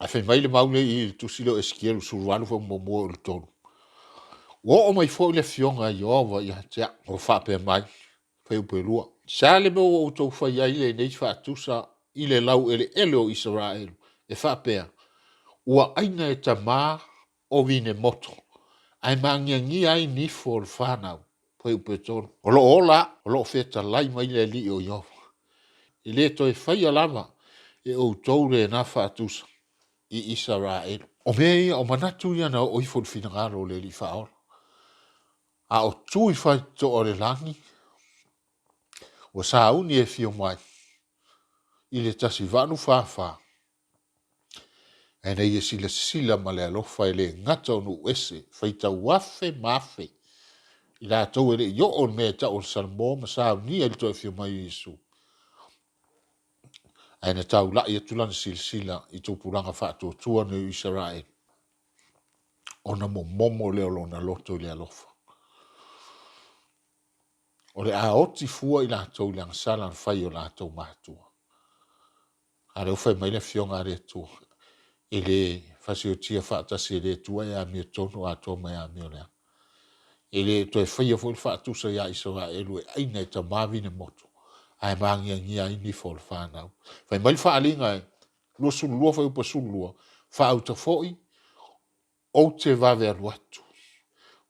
A whai mai le maule i tusilo eskielu surualu wha momo o le tonu. O mai fo le fionga i ova ia te o whape mai. Whai upe lua. Sa le mo o tau whai ai le nei whaatusa i le lau ele o Israel. E whapea. Ua aina e ta maa o vine moto. Ai mangiangi ai ni fo le whanau. Whai upe tonu. O lo ola. O lo feta lai mai le li o iova. I le toi whai alama. E o tau le na whaatusa. I Israel. O mea o manatu ia na o ifo le finangaro le li whaola. A o tui whai to o le langi. O sa uni e Feau mai. I le tasi vanu whawha. E nei e sila ma le alofa e le ngata o nu ese. Whaita wafe mafe. I la tau e le yo o mea ta o salmo ma sa uni e to e Feau mai Iesu. E na tau la i atulana sila i tau puranga whaatua tua no Israel. O na mo momo leo lo na loto i le alofa. O le a oti fua i la tau le angsala na whai o la tau matua. A le ufai mai le fionga re tua. I le fasio tia whaatasi e le tua e a mi tonu a tō mai a mi o lea. I le toi whaia fo le whaatusa ia Israelu e aina e ta mawine moto. Ai mangia ngia ini fo le whanau. Whai mai le whaalinga e lua sulua whai upa sulua. Whaauta foi o te vave aluatu.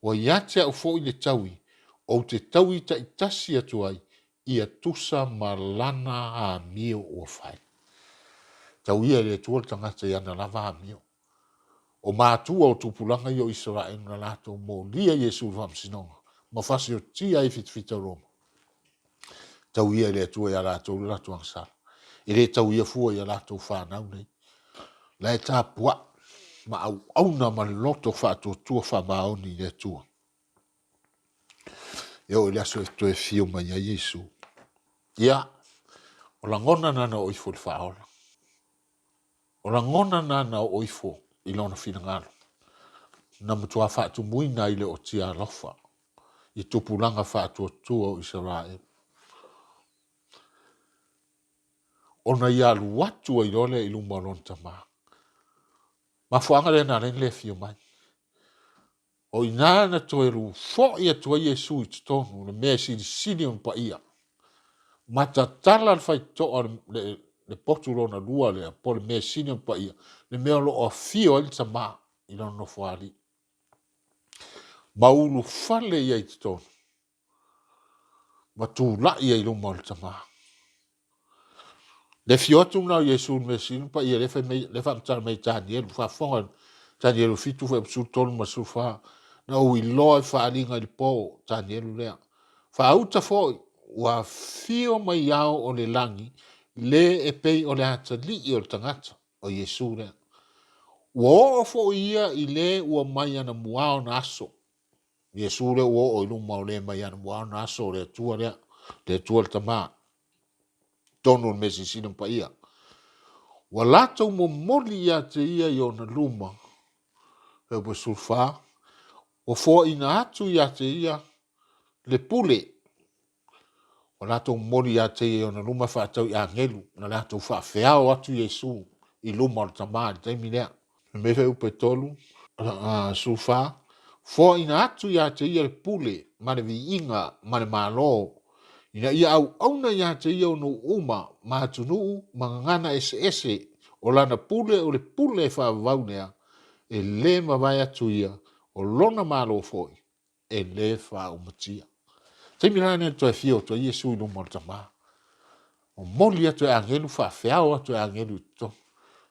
Wa iate au foi le taui. O te taui ta itasi atu ai. Ia tusa malana a mio o whai. Tau ia le tuol tangata i ana lava a mio. O mātua o tupulanga i o Israel na lato mo lia Iesu whamsinonga. Ma whasi o tia i fitfita Roma. Tau ia le tua i a lato o lato angsara. I le tau ia fua i a lato whanau nei. La e tā pua. Ma au auna ma loto whaatua tua whamaoni le tua. E o le aso e toe Feau mai a Iesu. Ia. O la ngona nana o ifo le whaola. O la ngona nana o ifo i lona finangalo. Na mutua whaatu muina i le o tia alofa. I tupulanga whaatua tua o Israel. Ona ia luatu i role i lumba lonta maa. Mafuaaga le na le Feau mai. O inana toe ru fo ia tua Iesu i tonu le mea sili on pa ia. Matatala le fai toa le potu lona lua le po le mea sili on pa ia. Le mea lo o fio il tama i lona no fuali. Maulu fale ia i tonu. Ma tu la ia i lumba lonta maa. Le fiotu na Iesu me sili pa ia le fa mtana mei Daniel fa fonga Daniel fitu fa su tonu ma su fa. Na ui loa whaalinga i po Danielu lea. Whaauta foi, ua Feau mai au o le langi, le e pei o le hata li o le tangata o Iesu lea. Ua o fo ia i le ua mai ana muao na aso. Iesu lea ua o iluma o le mai ana muao na aso le tua lea, le tua le tamaa. Tonu le mesi sinu pa ia. Ua lato mo moli ia te ia i o na luma. Heupe sulfaa. O fo ina atu ia te ia le pule. O lato mori ia te ia na luma whaatau i angelu. Na lato whaafeao atu Iesu i luma o tamaa i teimi lea. Me fe upe tolu. Sufa. Fo ina atu ia te ia le pule. Mane vi inga. Mane malo. Ina ia au auna ia te ia no uma. Mahatunu. Mangana ese. O lana pule o le pule whaavaunea. E le mawai atu ia. O lona malo foi. E le wha umatia. Te mirane to e Feau to Iesu i luma o tamaa. O moli atu e angelu whaafeao atu e angelu to.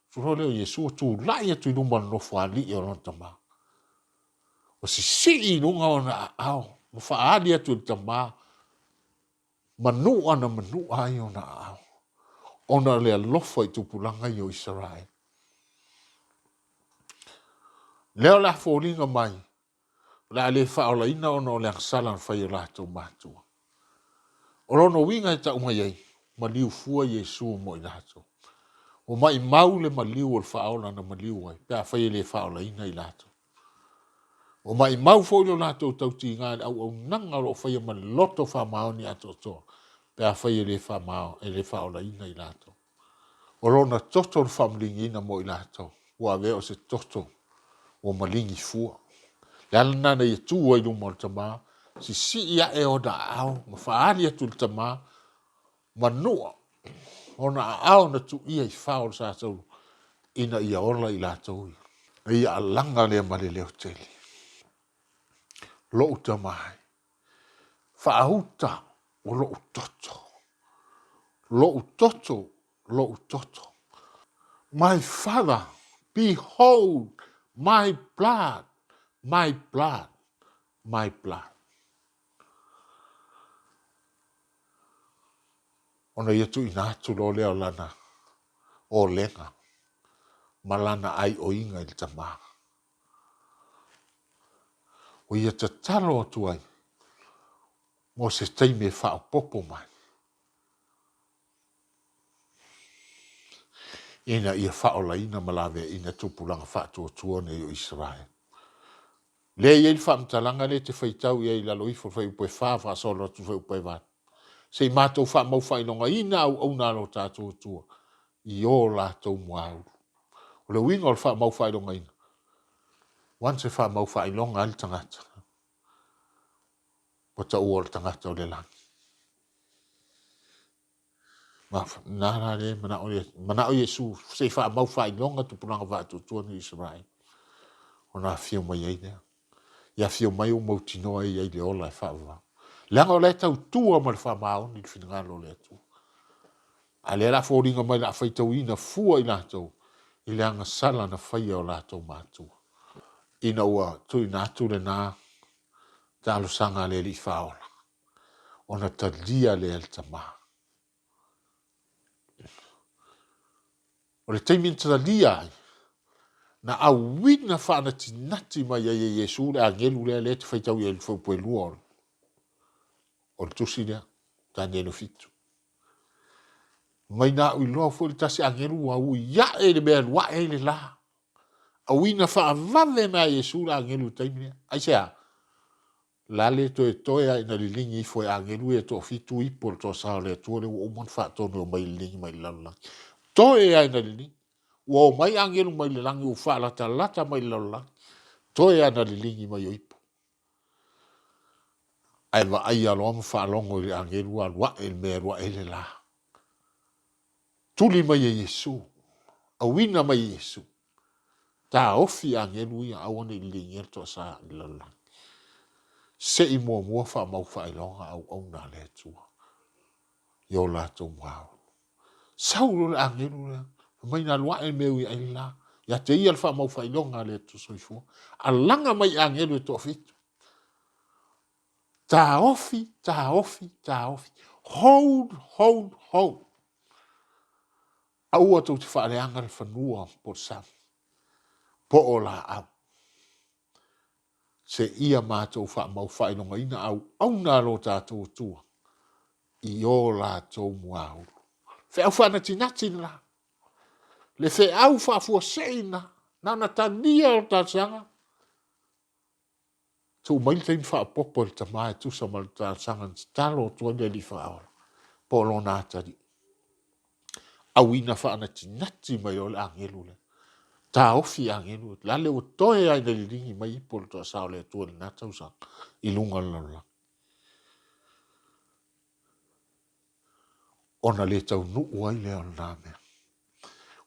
Furole o Iesu tu lai atu i luma no whaali o lona tamaa. O si i lunga o na ao. Mo whaali atu i tamaa. Manu ana manu ai o na ao. Ona le alofa i tupulanga i o Israel. Leo la fōringa mai. La le whaola ina ona o le angsala na whai o lātou mātua. O lono winga e tau mai ai, maliu fua Iesu mo i lato. O mai maule maliu o faola na maliu ai, pia whai le faola ina i lato. O mai mau fo lo lato tau ti ngā au nanga lo whai ma loto wha maoni ato to, pia whai le wha mao, e le faola ina i lato. O lona toto o whamlingi ina mo i lato, ua veo se toto o malingi fua. Lala nana i tu o i lumo tama, si ia e o da au, ma whaari atu tama, ma nua, ona au na tu ia i whaol sa tau, ina ia ola i lato. Ia alanga lea male leo teli. Lo utamai. Whaahuta o lo utoto. Lo utoto, lo utoto. My father, behold my blood, my blood, my blood. Ona ia tu ina atu lo leo lana, o lenga, malana ai o inga il tama. O ia te talo atu ai, mo se teime whao popo mai. Ina ia whao la ina malawe ina tupulanga whaatua tuone o Israel. Le ia il whaamtalanga le te whaitau ia i lalo ifo whai upoe whaawa solo tu whai upoe wat. Se i mātou wha mau whainonga ina au nalo tātua tua. I o lātou muau. O le winga o le wha mau whainonga ina. Wan se wha mau whainonga ali tangata. O ta ua le tangata o le langi. Nara le mana o Iesu. Se wha mau whainonga tupulanga whaatua tua ni Israel. O na Afio mai ei nea. Ia Afio mai o mautinoa i ei le ola e whaava. Langa o le tau tua ma le wha mao ni le whingalo le tua. A le la fōringa mai la whaitau ina fua i lātou. I le anga sala na whaia o lātou mātua. Ina ua tu i nātu le nā. Tālo sanga le li whaola. Ona ta lia le el tama. O le teimin ta lia ai. Na a wina whaana tinati mai ai e Iesu le angelu le te whaitau i el whaupue lua o. O le tusi lea. Ta ngelu fitu. Mai na ui loa fo le tasi angelu wa ui ya e le mea lua e le la. A wina wha vave na Iesu le angelu teimin. Ai sea. Lale to e toia ina li lingi fo e angelu e to fitu ipo to sa le to le o mon fa to no mai lingi mai lalla. To e ina li lingi. Wo mai angelu mai le langi u fa lata mai lalla. To e ina li lingi mai o ipo. Ai va ai alo am fa longo le angelu al wa el me wa ele la. Tuli mai e Iesu. A wina mai Iesu. Ta ofi angelu ia awane lingi to sa lalla. Se i mua wha mau wha ilonga au na le tua. Yo la tau wau. Sauro le angelu le. Mai na lua e meu i ai la. Ya te ia wha mau wha ilonga le tu soifua. A langa mai angelu e to fitu. Ta ofi, ta ofi, ta ofi. Hold, hold, hold. Aua tau te wha le anga le whanua po sam. Po o la au. Se ia mātou wha mau wha ilonga ina au na lo tātou tua. I o la tau muau. Fe au whana tinati la. Le fe au Faafuase'i na. Nana tania o tausaga. Tu mai tein whaapopo le tamae tu sa mal tausaga. Talo tua le li whaola. Polo nātari. Au ina whana tinati mai o le angelu le. Ta ofi angelu. Lale o toe ai na li ringi mai ipo le tausaga le tua le nātausaga. I lunga lala. Ona le tau nuu ai le o nāmea.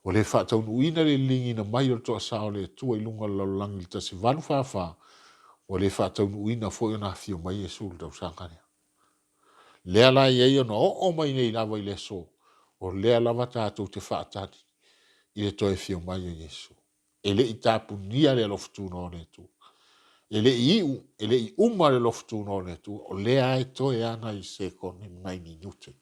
O le whaatau nuu ina le lingi na mai o toa sao le tua i lunga laulangi ta si vanu whaafaa. O le whaatau nuu ina fo i na Afio mai Iesu le tau sangarea. Lea la i eia no o mai nei lawa i le so. O lea lava tātou te whaatati. I le toi Afio mai o Iesu. E le i tāpu nia le loftu no le tu. E le i iu, e le i uma le loftu no le tu. O lea e toi ana i se koni mai ni nute.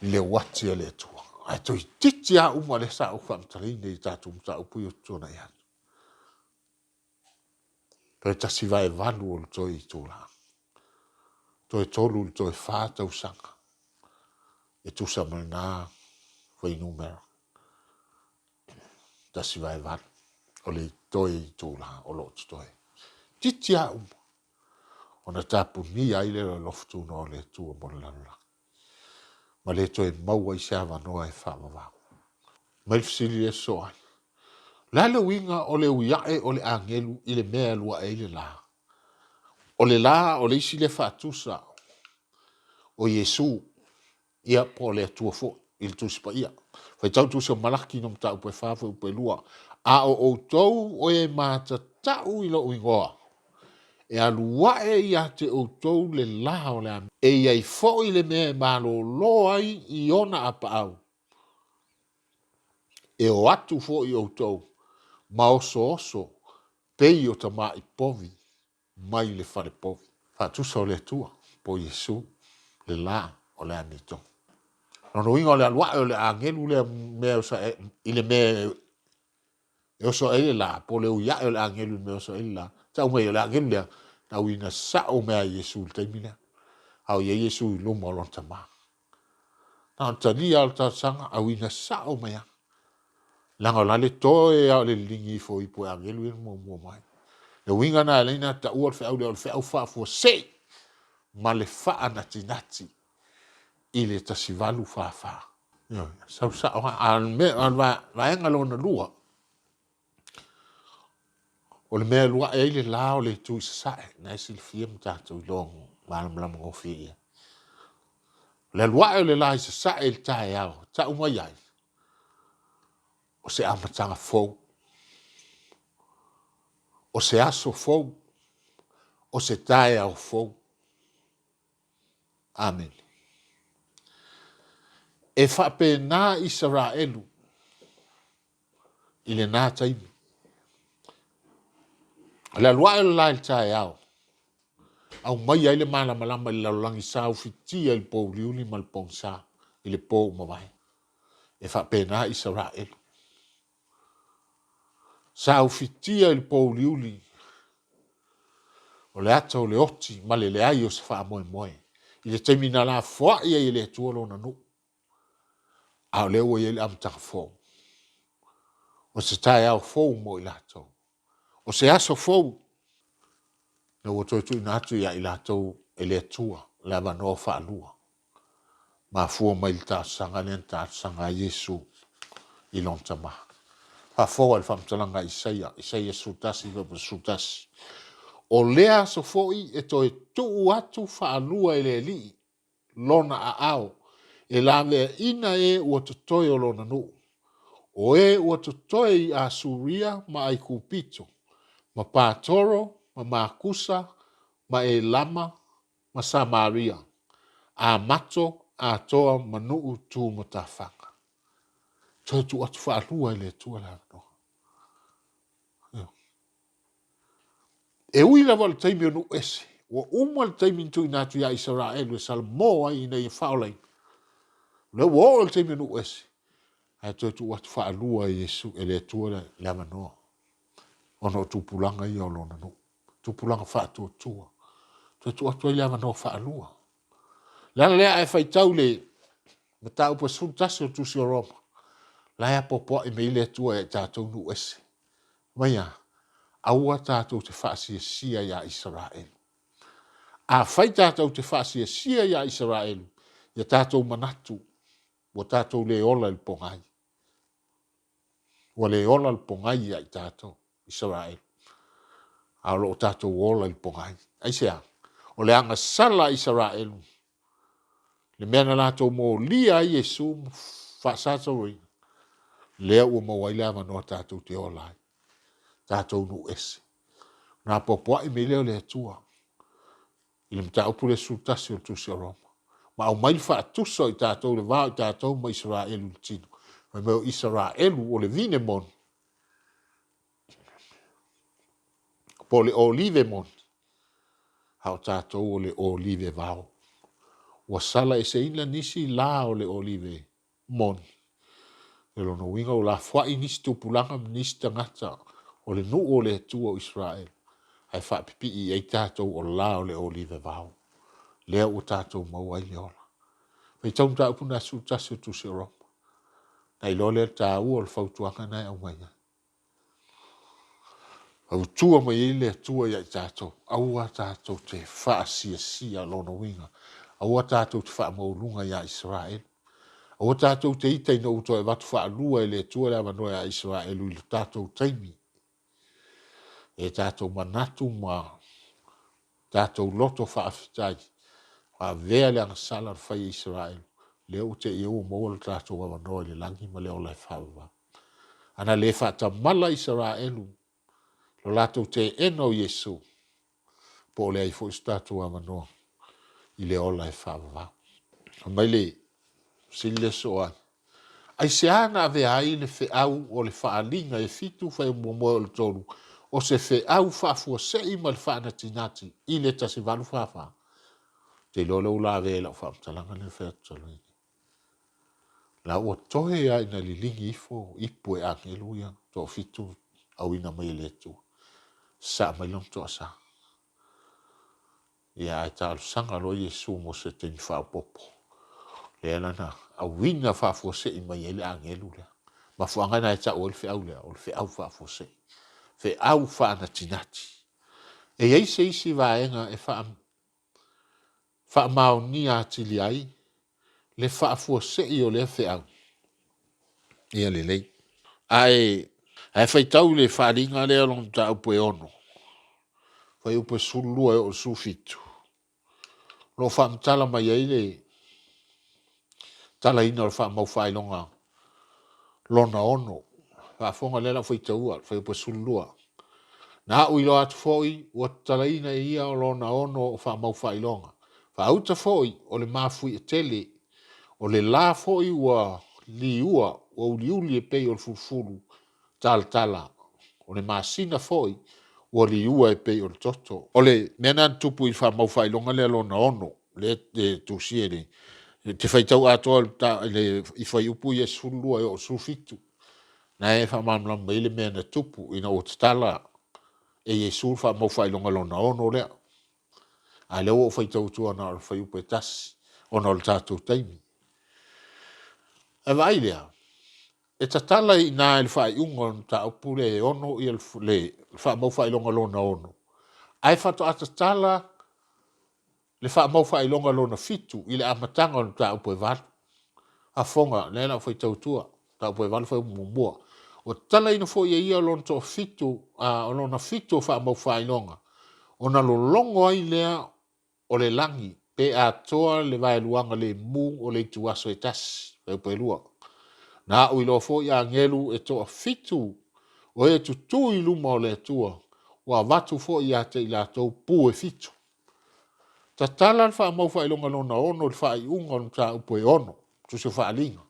Le wati a le tua. Ai toi titi a uma le sa ufa mtarine i tātou mta upu i utuna i atu. Pere tasi vai valu o toi i tūla. Toi tolu toi fa tausaga. E tusa mana fai numero. Tasi vai vat. O le toi tula o lo toi. Titi au. Ona tapu ni ai le loftu no le tua mo lala. Ma le toi maua i seava noa e whaamawau. Mai fisili e soai. Lale winga o le uiae o le angelu i le mea lua e le la. O le la o le isi le whaatusa o Iesu ia po le atua fo i le tusipa ia. Fai tau tusi o malaki nom tau pe whaafu pe lua. A o outou o e mata tau i lo uingoa. E aluae ia te outou le la o le ame. E iai fo i le mea e malo loai i ona apa au. E o atu fo i outou. Ma oso oso pei o ta mai povi. Mai le fare povi. Fatusa o le tua. Po Iesu le la o le anito. No ingo le alua o le angelu le mea osa i le mea e oso e la. Po le uia o le angelu mea oso e la. Ta umei o le angelu le na uina sa o mea Iesu le taimina. Au ia Iesu i luma o lonta maa. Na tani al ta sanga au ina sa o mea. Langa la le toe au le lingi fo i po angelu i mua mai. Le winga na leina ta ua le Feau Faafuase'i ma le faa nati i le tasivalu faafaa. Sau sa an vaenga lona lua. O le mea lua e le la o le tui sae na isi le fia mtatou i longo malamlama ngofi ia. Le lua e le la i sae le tae au ta umai ai. O se amatanga fou. O se aso fou. O se tae au fou. Amen. E whape nā Israelu i le nā taimi. Le lua e le la i tae au. Au mai ai le malama i laulangi sa ufitia i le pou liuli ma le pongsa i le pou mawai. E whape nā Israelu. Sa ufitia i le pou liuli o le ata o le oti ma le ai o se wha moe moe. I le taimi na la fwa ia i le tuolo na nu. A o leo i le amtaka fōu. O se tae au fōu mo i latou. O se aso fōu. Na ua toi na atu ia i latou e le atua. Le avanoa wha alua. Mafuaaga mai le tausaga le tausaga Iesu i lonta ma. Fa'afoa le fa'amatalaga Isaia sutasi va sutasi. O lea so fo'i e toe tu'u atu fa'alua e le ali'i lona a'ao e la mea ina e ua totoe o lona nu'u. O e ua totoe i Asuria ma ai kupito, ma Patoro, ma Makusa, ma e lama, ma Samaria. A mato a toa manu'u tu matafanga. Toi tu atu whaalua i le tua la no. E ui lava le taimi o nu ese. Wa uma le taimi tu inatu ya Israel e salmoa i nei whaolai. Le wo le taimi o nu ese. Ai toi tu atu whaalua i Iesu e le tua le amanoa. Ono tupulanga i olona no. Tupulanga whaatua tua. Toi tu atu i le amanoa whaalua. Lana lea e whaitau le matau pa sultasi o tusi o Roma. Laia popo e meile tua e tātou nu ese. Maia, aua tātou te whaasia sia ia Israel. A whai tātou te whaasia sia ia Israel. Ia tātou manatu. Wa tātou le ola il pongai. Wa le ola il pongai ia i tātou Israel. A lo tātou ola il pongai. Aisea, o le anga sala Israel. Le mena lātou mō lia i Iesu whaasātou roi. Lea ua mawailia manoa tātou te olai. Tātou nu ese. Nā popoa i me leo le atua. I le mta upu le sultasi o tusi o Roma. Ma au mai whaatusa i tātou le vāo i tātou ma Israelu le tino. Mai meo Israelu o le vine mon. Po le olive mon. Hao tātou o le olive vāo. Wa sala e se ina nisi la o le olive mon. E lono winga o la fwa i nisi tupulanga nisi tangata o le nu o le tua o Israel. Ai wha pipi i ei tātou o la o le olive vau. lea ua tātou maua i le ola. Fai tau mta upu na su tasi o tusi o ropa. Na i lole ta ua o le fautuanga na au mai. Au tua mai i le tua ia i tātou. Aua tātou te wha sia lona winga. Aua tātou te wha maulunga ia Israel. Aua tātou te ita ina uto e watu wha alua i le tua le amanoa ia Israel i le tātou taimi. E tātou manatu ma tātou loto wha afitai. A vea le anga sala fai Israel. Leo te iau maua le tātou amanoa i le langi ma leo lai whawa. Ana le wha mala Israelu. Lo latou te eno Iesu. Po le ai fo tātou amanoa i le ola e whawa. Mai le sile soa. Ai se ana ave ai le fe au o le whaalinga e fitu whai momoe o le tolu. O se fe au Faafuase'i ma le whaana tinati i le tasi valu whawha. Te lolo ula ave la whaamtalanga le whaatalo. La ua tohe ai na lilingi ifo ipu e angelu ia. To fitu au ina mai le tu. Sa mai long to sa. Ia ai tālu sanga lo Iesu mo se teni whaapopo. Le alana a wina Faafuase'i mai ele angelu le. Mafuaaga na e ta o le fe au le o le fe au Faafuase'i. Fe au whaana tinati. E ei se isi vaenga e wha maoni a tili ai. Le Faafuase'i o le fe au. Ia le lei. Ai whaitau le whaaringa le along ta upo e ono. Whai upo sulua e o sufitu. Lo whaamtala mai ei le tala ina o wha mau whailonga. Lona ono. Whaafonga lela whaitaua. Whai upo sulua. Na uilo atu foi ua talaina e ia o lona ono o wha mau whailonga. Wha auta foi o le mafui e tele o le la foi ua liua o uliuli e pei o le fulfulu tala. O le masina foi ua liua e pei o le toto. O le mena tupu i wha mau whailonga le lona ono le tusie le. Te whaitau atoa le i whai upu i e sulua e o sufitu. Na e wha mamlam mai le mena tupu ina o tala e Iesu fa mo fai longa lona ono lea. A leo o fai tautua na o fai upe tasi, ona o le tātou taimi. E vai lea, e tatala i nā il fai unga o ta upule e ono i le fa mo fai longa lona ono. Ai fato a tatala le fa mo fai longa lona fitu i le amatanga o ta upe vatu. A fonga, nena o fai tautua, ta upe vatu fai mumua. O tala ina fo ia lona to fitu, o lona fitu fa mo fai longa. Ona lo longo ai lea o le langi pe a toa le vai luanga le mu o le tuaso e tasi pe lua. Na ui lo fo ia ngelu e toa fitu o e tutu i luma o le tua wa vatu fo ia te ila tau pu e fitu. Ta tala fa mau fa ilonga lona ono le fa i unga o ta upo e ono tu se fa alinga.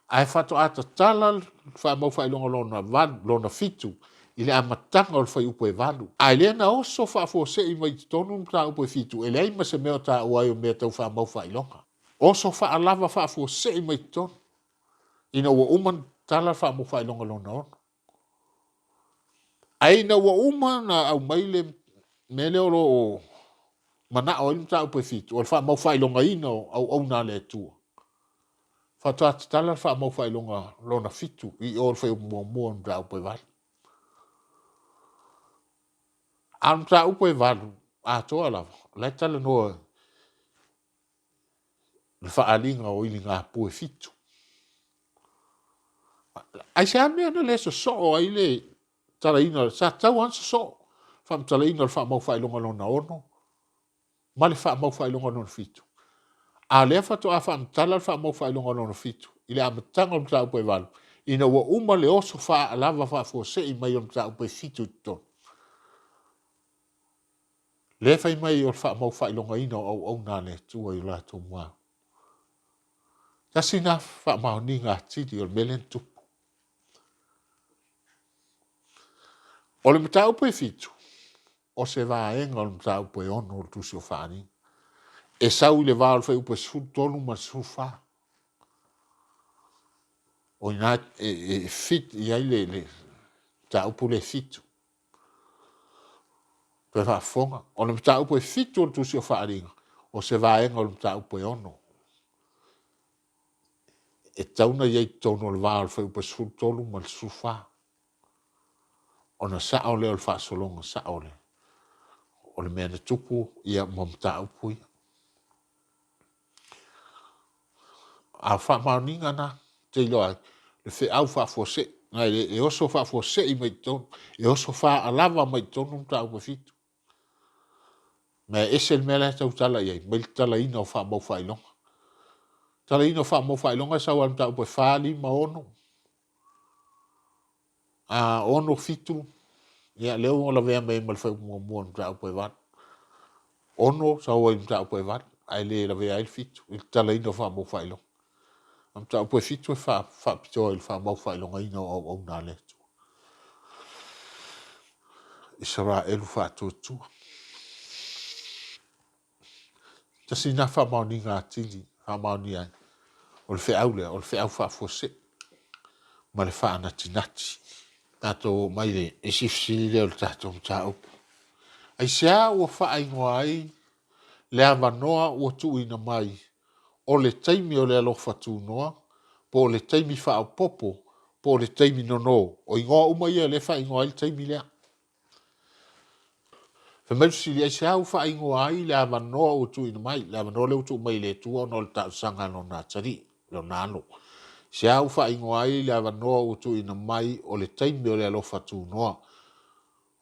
Ai fatu ata tala fa mau fa ilonga lona fitu ile amatanga o fai upo e valu. Ai le na oso Faafuase'i mai tonu ta upo e fitu. Ele ai ma se mea ta uai o mea tau wha mau wha ilonga. Oso wha alava Faafuase'i mai tonu. Ina ua uman tala wha mau wha ilonga lona ono. Ai na ua uma na au maile mele oro o mana o ilu ta upo e fitu. O wha mau wha ilonga ina au na le tua. Fatu ata tala wha mau wha ilonga lona fitu. I o wha mua ta upo e valu. Am ta upo e valu, a toa lava, lai tala noa le whaalinga o ili ngā pue fitu. Ai se amea na le so o ai le tala ina, sa tau ansa so, wham tala ina le wha mau whailonga lona ono, ma le wha mau whailonga lona fitu. A le whato a wham tala le wha mau whailonga lona fitu, ile amatanga o ta upo e valu, ina ua uma le oso wha alava Faafuase'i mai o ta upo e fitu ton. Le fai mai o wha mau whailonga ina au nā le tua i la tō mua. Tasi nā wha mau ni ngā titi o melen tupu. O le mta upo e fitu, o se vaenga o le mta upo e ono o tusi o whaani. E sau i le vāo le whai upo e sun tonu ma sun wha. O ina fit i ai le mta upo le fitu. Pe wha fonga. O le mta upo e fitu o tusi o whaani. o se vaenga o le mataupu e ono. E tauna iei tono le vaa o le Feau tolu ma le sufa. Ona sa o le o le whaasolonga sa o le. O le mea na tupu ia ma mataupu ia. A wha maoninga na te iloa le Feau Faafuase'i. Ngai e oso Faafuase'i mai tonu. E oso alava mai tonu mataupu fitu. Me ese le mea le tau tala iei. Mai le tala ina o wha mau whailonga. Tala ina o wha mau whailonga sa wan mataupu e whaali ma ono. A ono fitu. Ia leo o la vea mai mal Feau mua mataupu e watu. Ono sa oi mataupu e watu. Ai le la vea il fitu. Il tala ina o wha mau whailonga. Am tau po fitu e fa pito il fa mau fa longa ina o na le tu. Israel fa tu. Ta sina fa mau ni ngati, fa mau ni ai. O le fe au fa fose. Ma le fa na tinati. Tato mai le e sifsili le o tato tau. Ai sia o fa ai ngoai le avanoa o tu ina mai. O le taimi o le alofa tu noa. Po le taimi fa au popo. Po le taimi no. O ingoa umai le fa ingoa il taimi lea. Fe mai si le se au fa ingoa ai le avanoa o tu ina mai. Le avanoa le utu mai le tua no le tausanga no na tari. Le nano. Se au fa ingoa ai le avanoa o tu ina mai o le taimi o le alofa tu noa.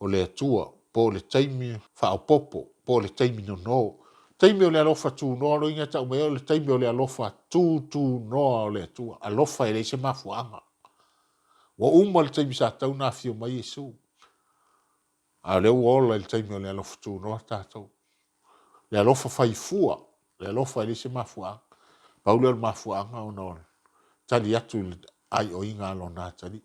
O le atua. Po le taimi fa au popo. Po le taimi no. Taimi o le alofa tu noa lo inga tau mea o le taimi o le alofa tu noa o le atua. Alofa e le se mafuaaga. Wa uma le taimi sa tau na Afio mai Iesu. A le uola le taimi o le alofa tu noa tātou. Le alofa faifua. Le alofa e le se mafuaaga. Paule o le mafuaaga o no. Tali atu ai o inga alo nā tali.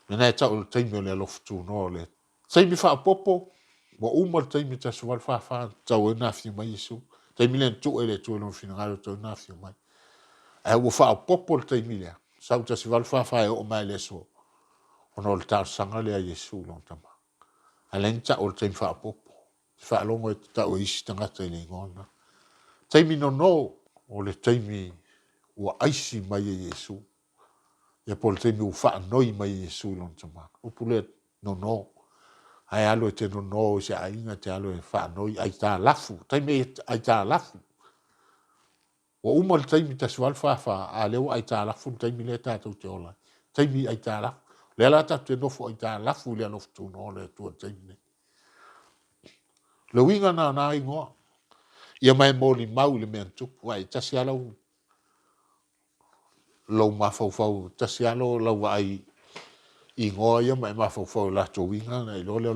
Nena e tau le taimi o le alofa tu noa le. Taimi fa popo. Wa uma le taimi ta suwal fa tau e na Afio mai Iesu. Taimi le tu e le tu e lon fina ngalo tau na Afio mai. E ua fa popo le taimi lea. Sau ta suwal fa e o mai le so. Ono le tausaga le a Iesu lon tama. Alen ta o le taimi fa popo. Fa longo e ta o isi tangata i le ngona. Taimi no o le taimi ua aisi mai e Iesu. Ia po le taimi ufa noi mai e Iesu lon tama. Upule no. Ai alo e te no se ainga te alo e fa noi ai ta lafu. Taimi ai ta lafu. O uma le taimi ta sual fa a leo ai ta lafu taimi le tātou te ola. Taimi ai ta lafu. Le ala ta te nofo ai ta lafu le alofu tu no le tua taimi. Le winga na ingoa. Ia mai moli mau le mea tupu. Wai tasi alau lau mafau tasi alau lau ai ingoa ia mai mafau la to winga na ilo le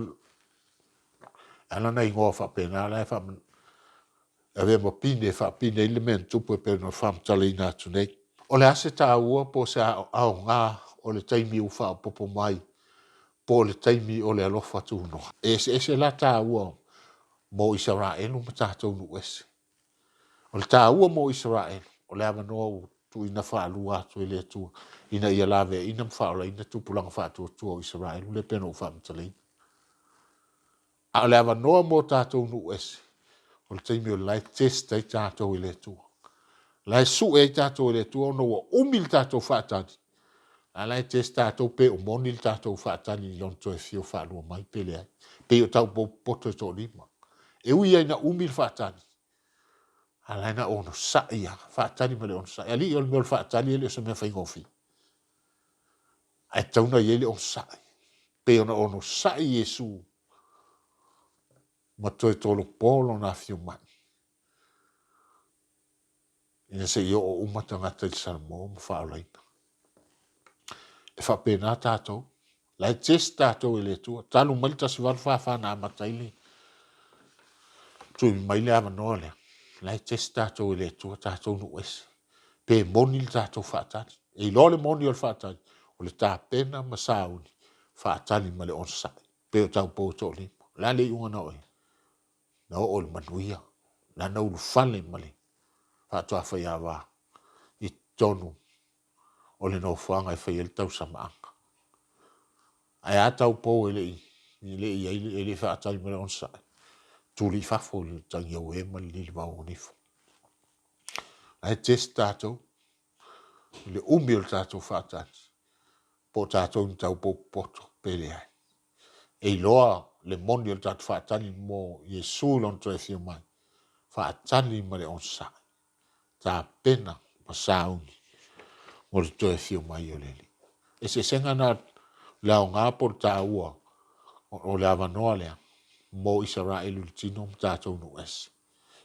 ala na ingoa fa pena la fa ave mo pine fa pine le mea tupu e pena fam tala ina tu nei. O le ase tā ua po se au ngā o le taimi ufa popo mai po le taimi o le alofa tu no. Ese la tā ua mo Israel ma tātou nu ese. O le tā ua mo Israel o le avanoa tu ina whaalua atu e le atua ina ia lawe ina mwhaola ina tupulanga whaatua tua o Israel le pena o whaamtalina. A o le avanoa mo tātou nu ese o le taimi o le lai testa i tātou i le atua. Lai su e tātou i le atua ono wa umil tātou whaatani. A lai testa tātou pe o monil tātou whaatani i lonto e Feau Faafuase'i mai pele ai. Pe o tau poto e tō lima. E ui ai na umil whaatani. A lai na ono sa'i a whaatani ma le ono sa'i. Ali i o le mea whaatani e le o sa mea whaingofi. Ai tauna i e le ono sa'i. Pe ona ono sa'i Iesu. Ma toi tolo polo na Afio mai. Ina se i o umata ngata i salmo ma whaolaina. E whapena tātou. Lai test tātou i le tua. Talu malita si walwha na amataili. Tui mai le amanoa lea. Lai test tātou i le tua tātou nu ese. Pe moni le tātou whaatani. E ilo le moni o le whaatani. O le tā pena ma sauni. Whaatani ma le onsai. Pe o tau pōto lima. La le iunga na oe. Na o le manuia. La na ulu fale ma le. Whaatua whai awa. I tonu. O le no whanga e whai el tau samaanga. Ai a tau pō ele i. Ele i ele whaatani ma le onsai. tuli fafo le tangia ue ma le wau nifo. Ai test tātou, le umi o le tātou whaatati, po tātou ni tau pōku poto, pele ai. E loa le moni o le tātou whaatani mo Iesu lon toi Afio mai, whaatani ma le onsa, tā pena ma sauni, mo le toi Afio mai o leli. E se senga na lao ngā po le tā ua, o le avanoa lea, mo Israelu le tino mo tātou no esi.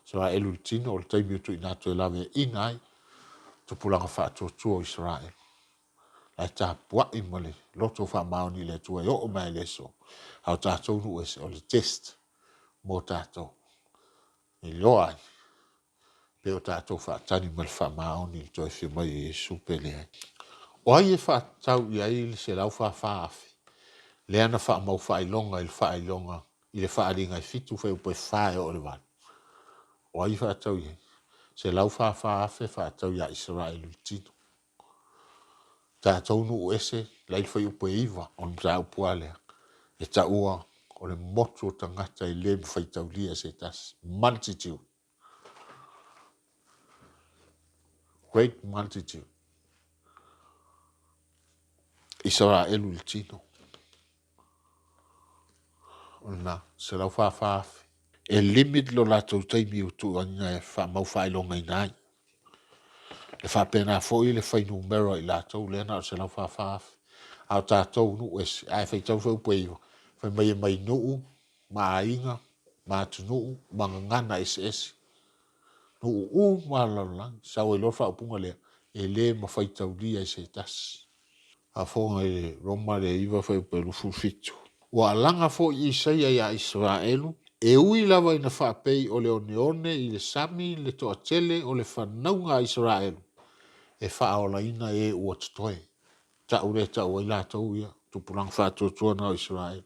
Israelu le tino o le taimi o tu inato e lawe inai, tupulanga whaatotua o Israel. Lai tā puai ma le loto wha maoni le tua e o mai le so. Hau tātou nu ese o le test mo tātou. I loa ai. Pe o tātou wha tani ma le wha maoni le toi whio mai e Iesu pele ai. O ai e wha tau i ai le se lau wha whaafi. Le ana wha mau wha ilonga i le wha ilonga. I le wha aringa i fitu wha upo e whae o le wani. O ai wha tau i ai. Se lau wha whaafi wha tau i a Israelu tino. Tātou nu ese, lai whai upo e iwa, on tā upua lea. E ta ua, o le motu o tangata i le mwhai tau lia se tas. Multitude. Great multitude. Israelu le tino. Ona, se lau whawhaafi. E limit lo la tau taimi o tu anga e wha mau whailonga i nai. E wha pena fōi le whai numero i la tau lena o se lau whawhaafi. Au tātou nu es, ai whai tau whau peiwa. Whai mai e mai nuu, maa inga, maa tunuu, maa ngana es. Nuu maa lalang, sau e lofa upunga lea. E le ma whai tau lia i se tas. A fonga e Roma le iwa whai pelu fufitu. Wa langa fo i Isaia ya Israelu. E ui lava ina whaapei o le one i le sami le toa tele o le whanaunga Israelu. E whaola ina e ua tutoe. Ta ure ta ua ila tau ia. Tupurang whaatotua na o Israelu.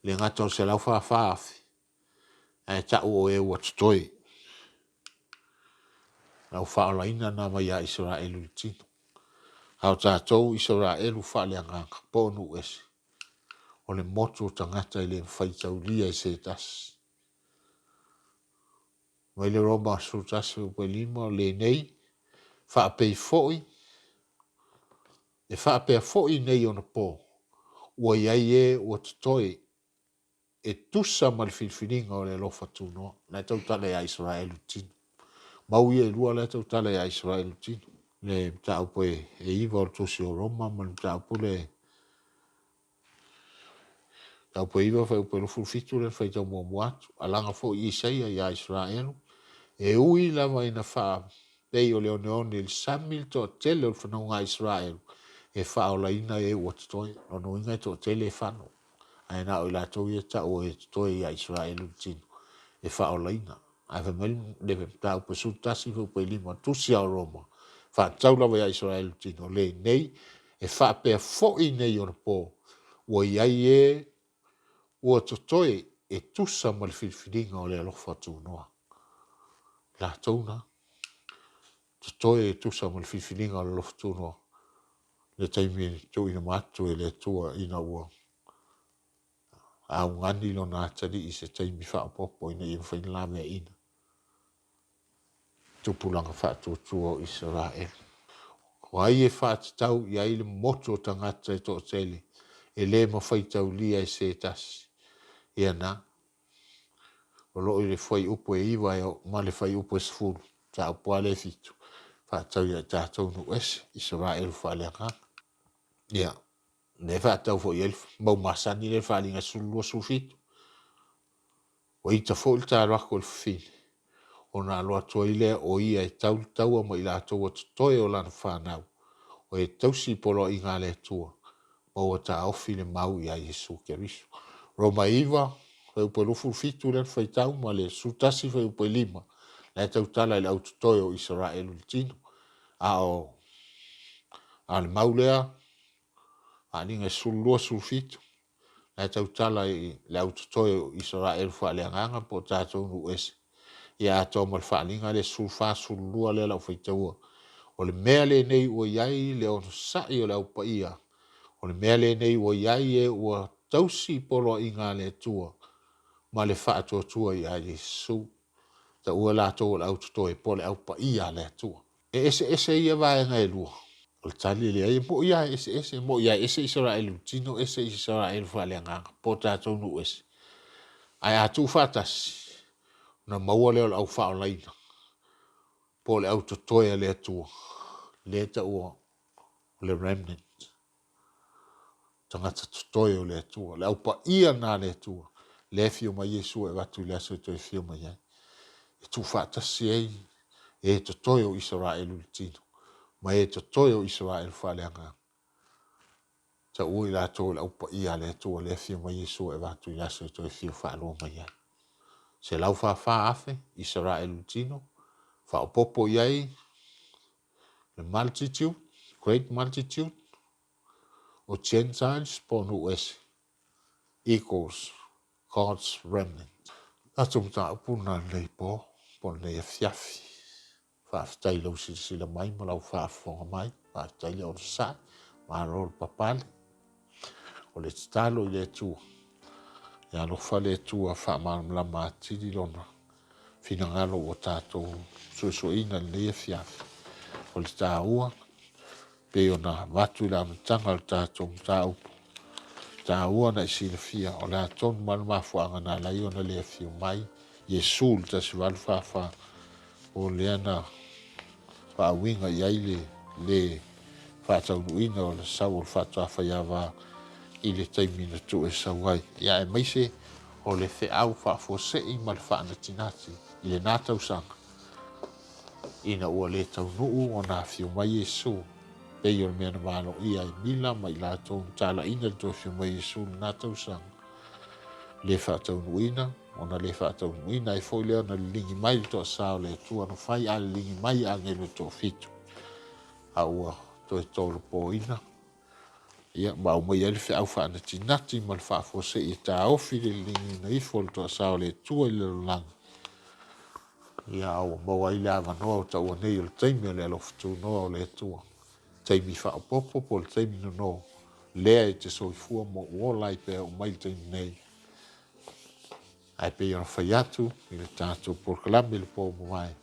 Le ngata o se lau whaafi. E ta ua e ua tutoe. Lau whaola ina na mai a Israelu le tino. Hau tātou Israelu whaale anganga. Pōnu esi. O le motu o tangata i le whaitau lia i se tas. Mai le Roma sutasi o lima le nei, whaapei foi, e whaapea foi nei ona pō. Ua iai e ua tutoe, e tusa ma le whiwhiringa o le lofa tūnoa, na tau tala ia Israelu tino. Mau ia lua le tau tala ia Israelu tino. Le mtau po e iwa o tusi o Roma, ma mtau po le tau po iwa whai upe lufu fitu le whai tau mua muatu, alanga fo i Isaia ia Israelu, e ui lava ina wha pei o leo neone il samil to tele o whanau Israel e wha o la ina e ua tutoi o no inga to tele e whano ai na o la tau ia ta o e tutoi a Israel tino e wha o la ina ai wha mel neve ta upe sutasi fu pe lima tusi a Roma wha tau lava a Israel tino le nei e wha pea fo i nei o po ua iai e ua tutoi e tusa mal filfilinga o le alofa tu noa la tauna toe tu sa mal fifilinga lo tu no le taimi tu ina matu e le tua ina ua a ngani lo na tali i se taimi fa popo ina i fa la me ina tu pulanga fa tu o Israel ko ai e fa tau ia ile moto tanga te to tele e le mo fa tau lia e se tas ia na o lo ile foi upo e iwa e ma le fai upo sful ta po le fitu fa tau ia ta tau no es Israel fa le ka ia ne fa tau fo il mau masani le fa linga sullo sufit o ita fo ta ra ko fi ona lo to ile o ia e tau ma ila to o to e o lan fa na o e tau si polo inga le tua o ta o fi le mau ia Iesu Keristo Roma iva o po lo fu fitu le fa tau ma le sutasi fa po lima la tau tala le auto to o Israel ultino a o al maulea a ninga sullo sufit la tau tala i le autotoe Israel fa le nganga po tātou nu ese. Ia ato mal fa linga le sulfa sullua le lau feitaua. O le mea le nei ua iai le ono sai o le aupa ia. O le mea le nei ua iai e ua tausi polo inga le tua. ma le whaatotua i a Iesu. Ta ua lātou au tutoe po le au pa ia le atua. E ese ia vaenga e lua. O le tali le ai mo ia ese mo ia ese Israel tino ese Israel faleanga po tātou nu ese. Ai atu fatasi na maua leo au faolaina. Po le au tutoe le atua. Le ta ua le remnant. Tangata tutoe o le atua. Le au pa ia na le atua. Le Afio mai Iesu e watu le aso to Afio mai ai. E tu fatasi ei. E tutoe o Israel tino. Ma e tutoe o Israel faleanga. Ta ui la tō la upa ia le tō le Afio mai Iesu e watu i aso to Afio whaaloa mai ai. Se lau whaafe Israel tino. Whaopopo iai. The multitude, great multitude. O Gentiles ponu ese. Equals God's remnant. Atum ta upuna nei po. Pon nei fiafi. Whaaftai lau sila mai. Ma lau whaafonga mai. Whaaftai lau sa. Ma rol papale. O le talo i le tua. Ia no fale tua whaamaram lama atiri lona. Fina ngalo o tātou suesuina le fiafi. O le tāua. Pe ona watu i la mtanga le tātou mtaupu. Tāua na isila fia. O le aton mafuaaga na lai ona le Afio mai. Iesu le tasivalu whaafa. O le ana whaawinga iai le whaataunuina o le sau o le whaatuafa iawa. I le taimina tu e sauai. Ia e maise o le Feau Faafuase'i ma le whaanatinati. I le nā tausaga. Ina ua le taunuu o na Afio mai Iesu. Pei o le mea na malo ia e mila ma i lātou tala ina le to Afio mai Iesu le nā tausaga. Le whaataunuina. O na le whaataunuina e foi leo na le lingi mai le to asao le tua no whai a le lingi mai a ngelu to fitu. A ua to e tolo po ina. Ia mau mai ele fe au fa na tinati mal fa fo se i ta ofi le lingi na i fol to sa le tua le lang. Ia au mo ai la va no ta o nei le taimi le lo fu no le tua. Taimi fa popo po le taimi no. Le e te so fu mo o lai pe o mai taimi nei. Ai pe yo fa yatu le tato por klambe le po mo mai.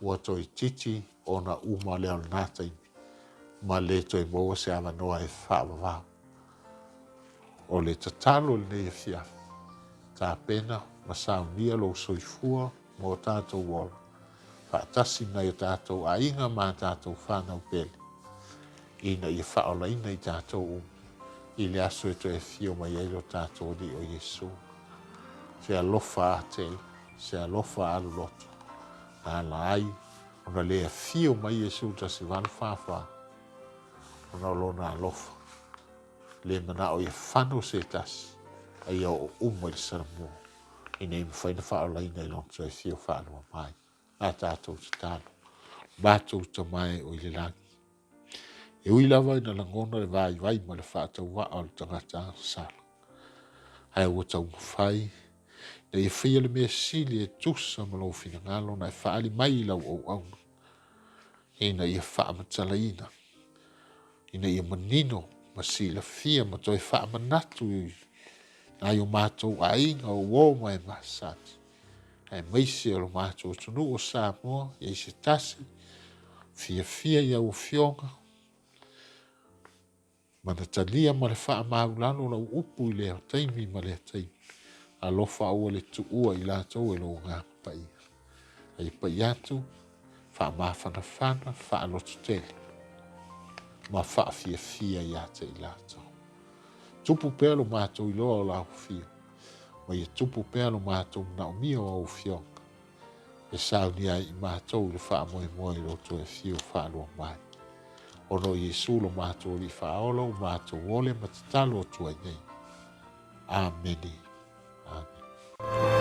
O to i titi ona uma le na taimi. Ma le to i mo se ava no ai fa va. O le tatalo le nei fia. Ta pena ma saunia lo soifua mo tātou wala. Whaatasi na i tātou a inga ma tātou whanau pele. Ina i whaola ina i tātou i le aso e to e Afio mai eilo tātou di o Iesu. Se alofa a tele, se alofa alu loto. Na la ai, ona le Afio mai Iesu ta se van whawha. Ona lona alofa. Le mana o ia whanu se tasi. Ai o uma i saramua. I nei mwhaina whaola ina i lonto e Fio Faafuase'i mai. A tātou te tālo. Bātou ta mai o i le langi. E ui lava ina langona le vai ma le whaatau wa o le tangata sala. Ai ua tau mwhai. Na i whia le mea sili e tusa ma lo fina ngalo na e whaali mai i lau au au. Ina i whaamatala ina. Ina i manino ma sila fia ma toi whaamanatu i. Na i o mātou a inga o wō mai masati. Ai maisi o lo mātou tunu o Samoa, i se tasi, fia ia o fionga. Mana talia ma le wha maulano la upu i leo taimi ma le taimi. A lofa ua le tu ua i lātou e lo ngā pai. Ai pai atu, wha mawhana whana, wha lotu tele. Ma wha fia i ate i lātou. Tupu pēlo mātou i loa o lau fia. Ma ia tupu pēlo mātou na o mio au fionga. E sauni ai i mātou le wha moe lo to e Fio Faafuase'i. Ono Iesu lo mātou li whaolo, mātou ole matatalo o tuai nei. Ameni. Amen.